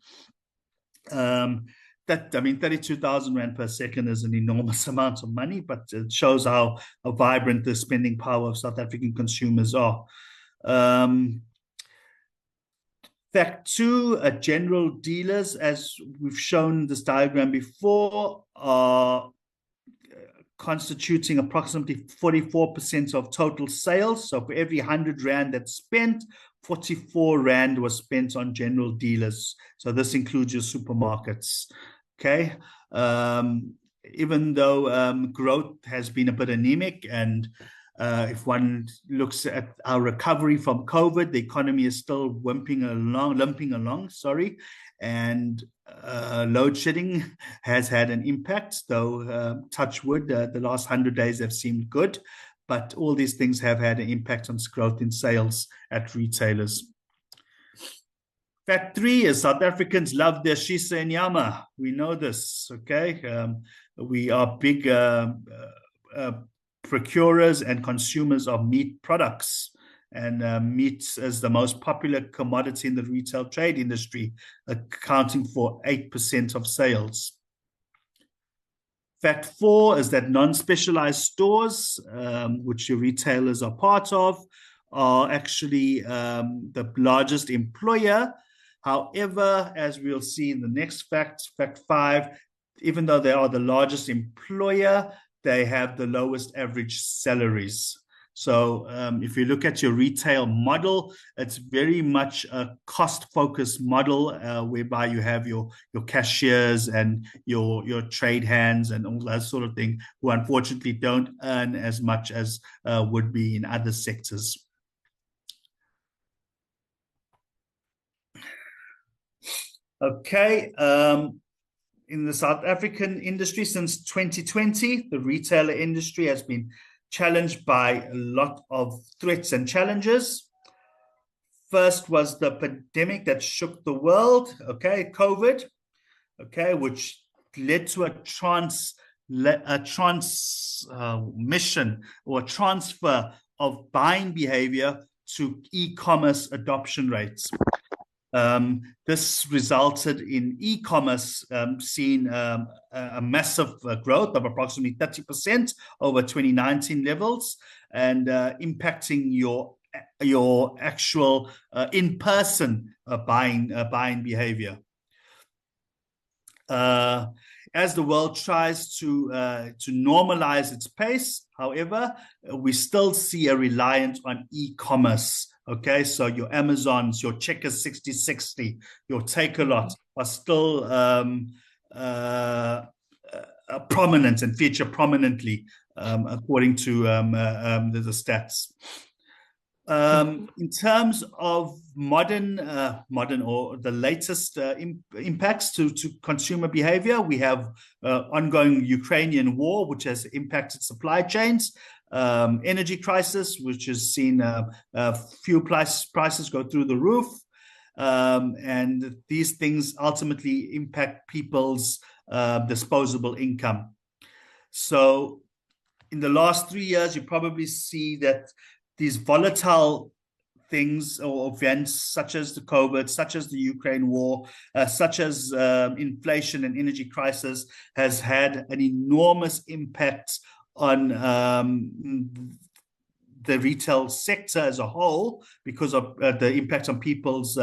[SPEAKER 1] 32,000 Rand per second is an enormous amount of money, but it shows how vibrant the spending power of South African consumers are. Fact 2, general dealers, as we've shown this diagram before, are constituting approximately 44% of total sales. So for every 100 Rand that's spent, 44 Rand was spent on general dealers. So this includes your supermarkets. Okay. Even though growth has been a bit anemic, and if one looks at our recovery from COVID, the economy is still limping along, and load shedding has had an impact, though touch wood, the last 100 days have seemed good, but all these things have had an impact on growth in sales at retailers. Fact 3 is South Africans love their shisa and nyama. We know this, okay? We are big procurers and consumers of meat products. And meat is the most popular commodity in the retail trade industry, accounting for 8% of sales. Fact 4 is that non-specialized stores, which your retailers are part of, are actually the largest employer. However, as we'll see in the next fact, fact 5, even though they are the largest employer, they have the lowest average salaries. So if you look at your retail model, it's very much a cost-focused model whereby you have your cashiers and your trade hands and all that sort of thing, who unfortunately don't earn as much as would be in other sectors. Okay. In the South African industry since 2020, the retailer industry has been challenged by a lot of threats and challenges. First was the pandemic that shook the world, okay, COVID, okay, which led to a transmission or transfer of buying behavior to e-commerce adoption rates. This resulted in e-commerce seeing a massive growth of approximately 30% over 2019 levels, and impacting your actual in-person buying behavior. As the world tries to normalize its pace, however, we still see a reliance on e-commerce. Okay, so your Amazons, your Checkers 6060, your Take-A-Lot are still prominent and feature prominently, according to the stats. In terms of modern or the latest impacts to consumer behavior, we have ongoing Ukrainian war, which has impacted supply chains, energy crisis, which has seen fuel prices go through the roof, and these things ultimately impact people's disposable income. So in the last 3 years, you probably see that these volatile things or events such as the COVID, such as the Ukraine war, such as inflation and energy crisis has had an enormous impact on the retail sector as a whole because of the impact on people's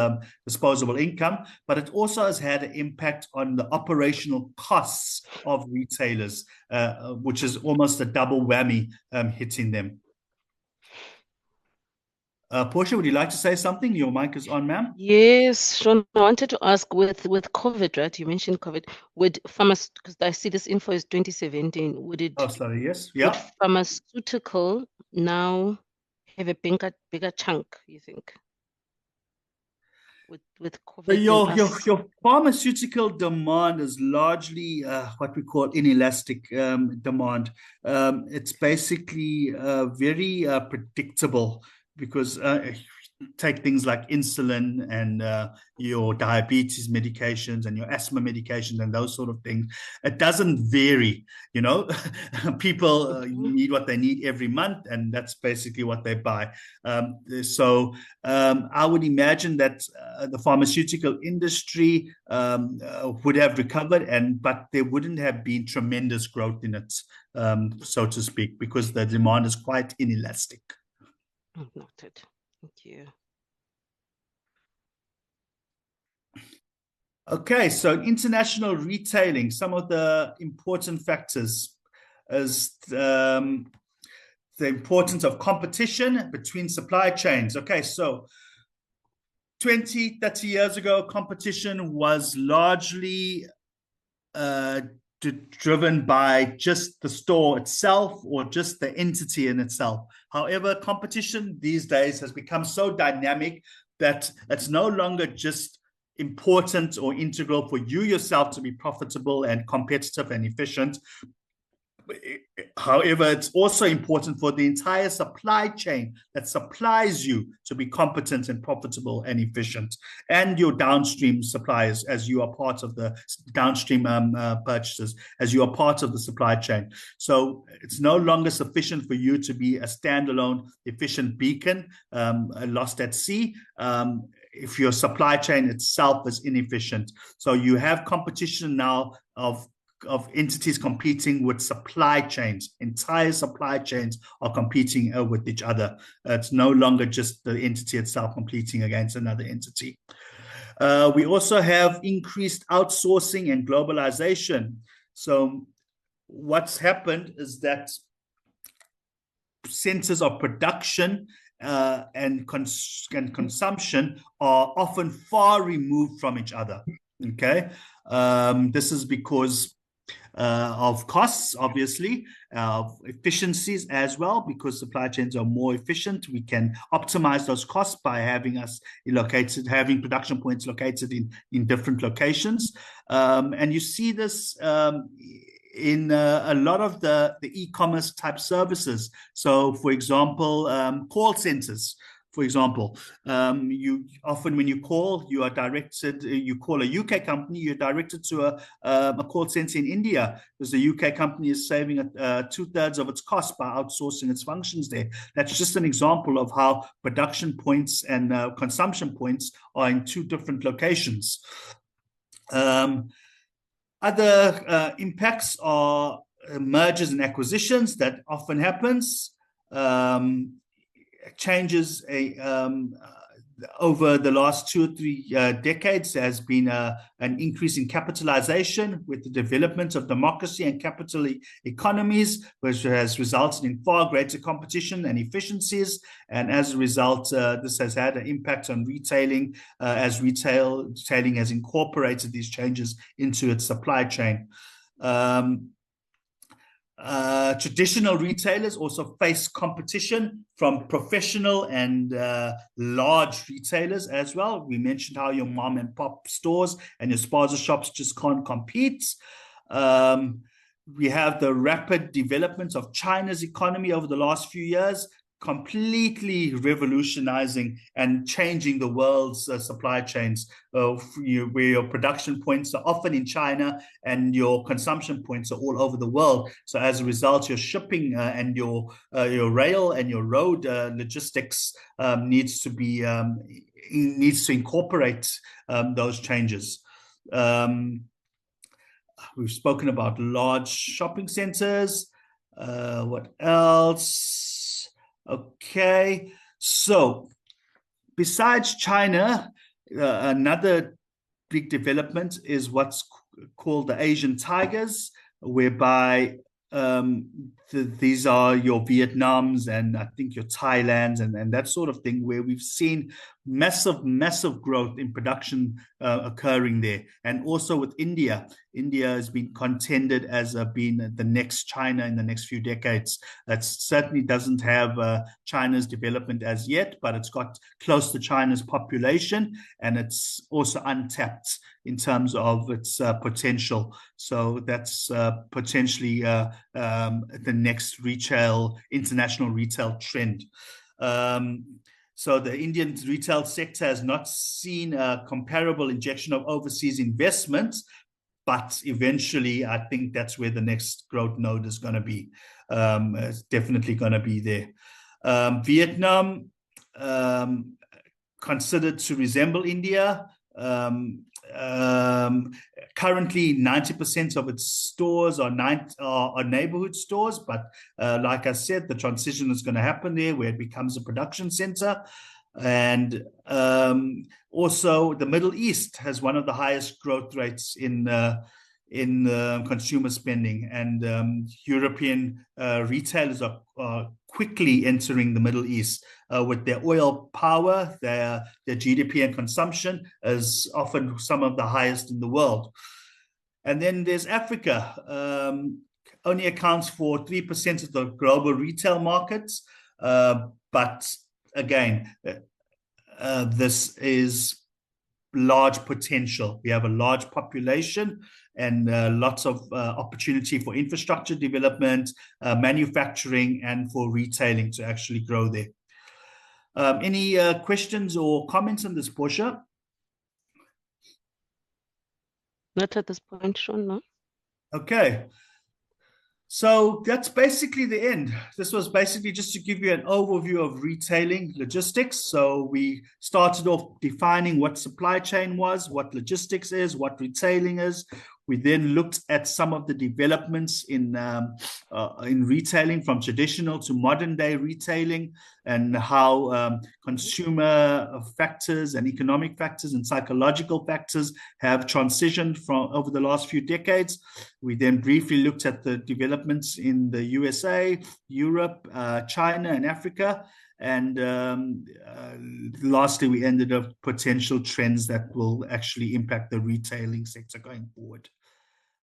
[SPEAKER 1] disposable income, but it also has had an impact on the operational costs of retailers, which is almost a double whammy hitting them. Portia, would you like to say something? Your mic is on, ma'am.
[SPEAKER 2] Yes, Sean, I wanted to ask with COVID, right? You mentioned COVID. Would because I see this info is 2017. Would it?
[SPEAKER 1] Oh, sorry. Yes.
[SPEAKER 2] Would pharmaceutical now have a bigger chunk, you think? With COVID,
[SPEAKER 1] your pharmaceutical demand is largely what we call inelastic demand. It's basically very predictable because take things like insulin and your diabetes medications and your asthma medications and those sort of things. It doesn't vary, you know. People need what they need every month, and that's basically what they buy. So I would imagine that the pharmaceutical industry would have recovered, but there wouldn't have been tremendous growth in it, so to speak, because the demand is quite inelastic.
[SPEAKER 2] Noted. Thank you.
[SPEAKER 1] Okay, so international retailing, some of the important factors is the importance of competition between supply chains. Okay, so 20, 30 years ago, competition was largely driven by just the store itself or just the entity in itself. However, competition these days has become so dynamic that it's no longer just important or integral for you yourself to be profitable and competitive and efficient. However, it's also important for the entire supply chain that supplies you to be competent and profitable and efficient, and your downstream suppliers, as you are part of the downstream purchases, as you are part of the supply chain. So it's no longer sufficient for you to be a standalone, efficient beacon lost at sea. If your supply chain itself is inefficient. So you have competition now of entities competing with supply chains. Entire supply chains are competing with each other. It's no longer just the entity itself competing against another entity. We also have increased outsourcing and globalization. So what's happened is that centers of production and consumption are often far removed from each other. Okay, this is because of costs, obviously, of efficiencies as well, because supply chains are more efficient. We can optimize those costs by having production points located in different locations. And you see this in a lot of the e-commerce type services. So, for example, call centers. For example, you often, when you call, you are directed. You call a UK company, you're directed to a call center in India, because the UK company is saving 2/3 of its cost by outsourcing its functions there. That's just an example of how production points and consumption points are in two different locations. Other impacts are mergers and acquisitions that often happens. Changes over the last 2 or 3 decades. There has been an increase in capitalization with the development of democracy and capital economies, which has resulted in far greater competition and efficiencies. And as a result, this has had an impact on retailing, as retailing has incorporated these changes into its supply chain. Traditional retailers also face competition from professional and large retailers as well. We mentioned how your mom and pop stores and your spaza shops just can't compete. We have the rapid development of China's economy over the last few years, completely revolutionizing and changing the world's supply chains, where your production points are often in China and your consumption points are all over the world. So as a result, your shipping and your rail and your road logistics needs to incorporate those changes. We've spoken about large shopping centers. What else? Okay, so besides China, another big development is what's called the Asian tigers, whereby these are your Vietnams and I think your Thailands and that sort of thing, where we've seen massive growth in production occurring there. And also with India. India has been contended as being the next China in the next few decades. That certainly doesn't have China's development as yet, but it's got close to China's population, and it's also untapped in terms of its potential. So that's potentially the next international retail trend. So the Indian retail sector has not seen a comparable injection of overseas investments, but eventually I think that's where the next growth node is going to be. It's definitely going to be there. Vietnam, considered to resemble India, currently 90% of its stores are neighborhood stores, but like I said, the transition is going to happen there, where it becomes a production center. And also the Middle East has one of the highest growth rates in consumer spending, and European retailers are quickly entering the Middle East with their oil power. Their GDP and consumption is often some of the highest in the world. And then there's Africa, only accounts for 3% of the global retail markets, but again, this is large potential. We have a large population and lots of opportunity for infrastructure development, manufacturing, and for retailing to actually grow there. Any questions or comments on this, Portia?
[SPEAKER 2] Not at this point, Sean, no.
[SPEAKER 1] Okay. So that's basically the end. This was basically just to give you an overview of retailing logistics. So we started off defining what supply chain was, what logistics is, what retailing is. We then looked at some of the developments in retailing, from traditional to modern day retailing, and how consumer factors and economic factors and psychological factors have transitioned from over the last few decades. We then briefly looked at the developments in the USA, Europe, China, and Africa. And lastly, we ended up potential trends that will actually impact the retailing sector going forward.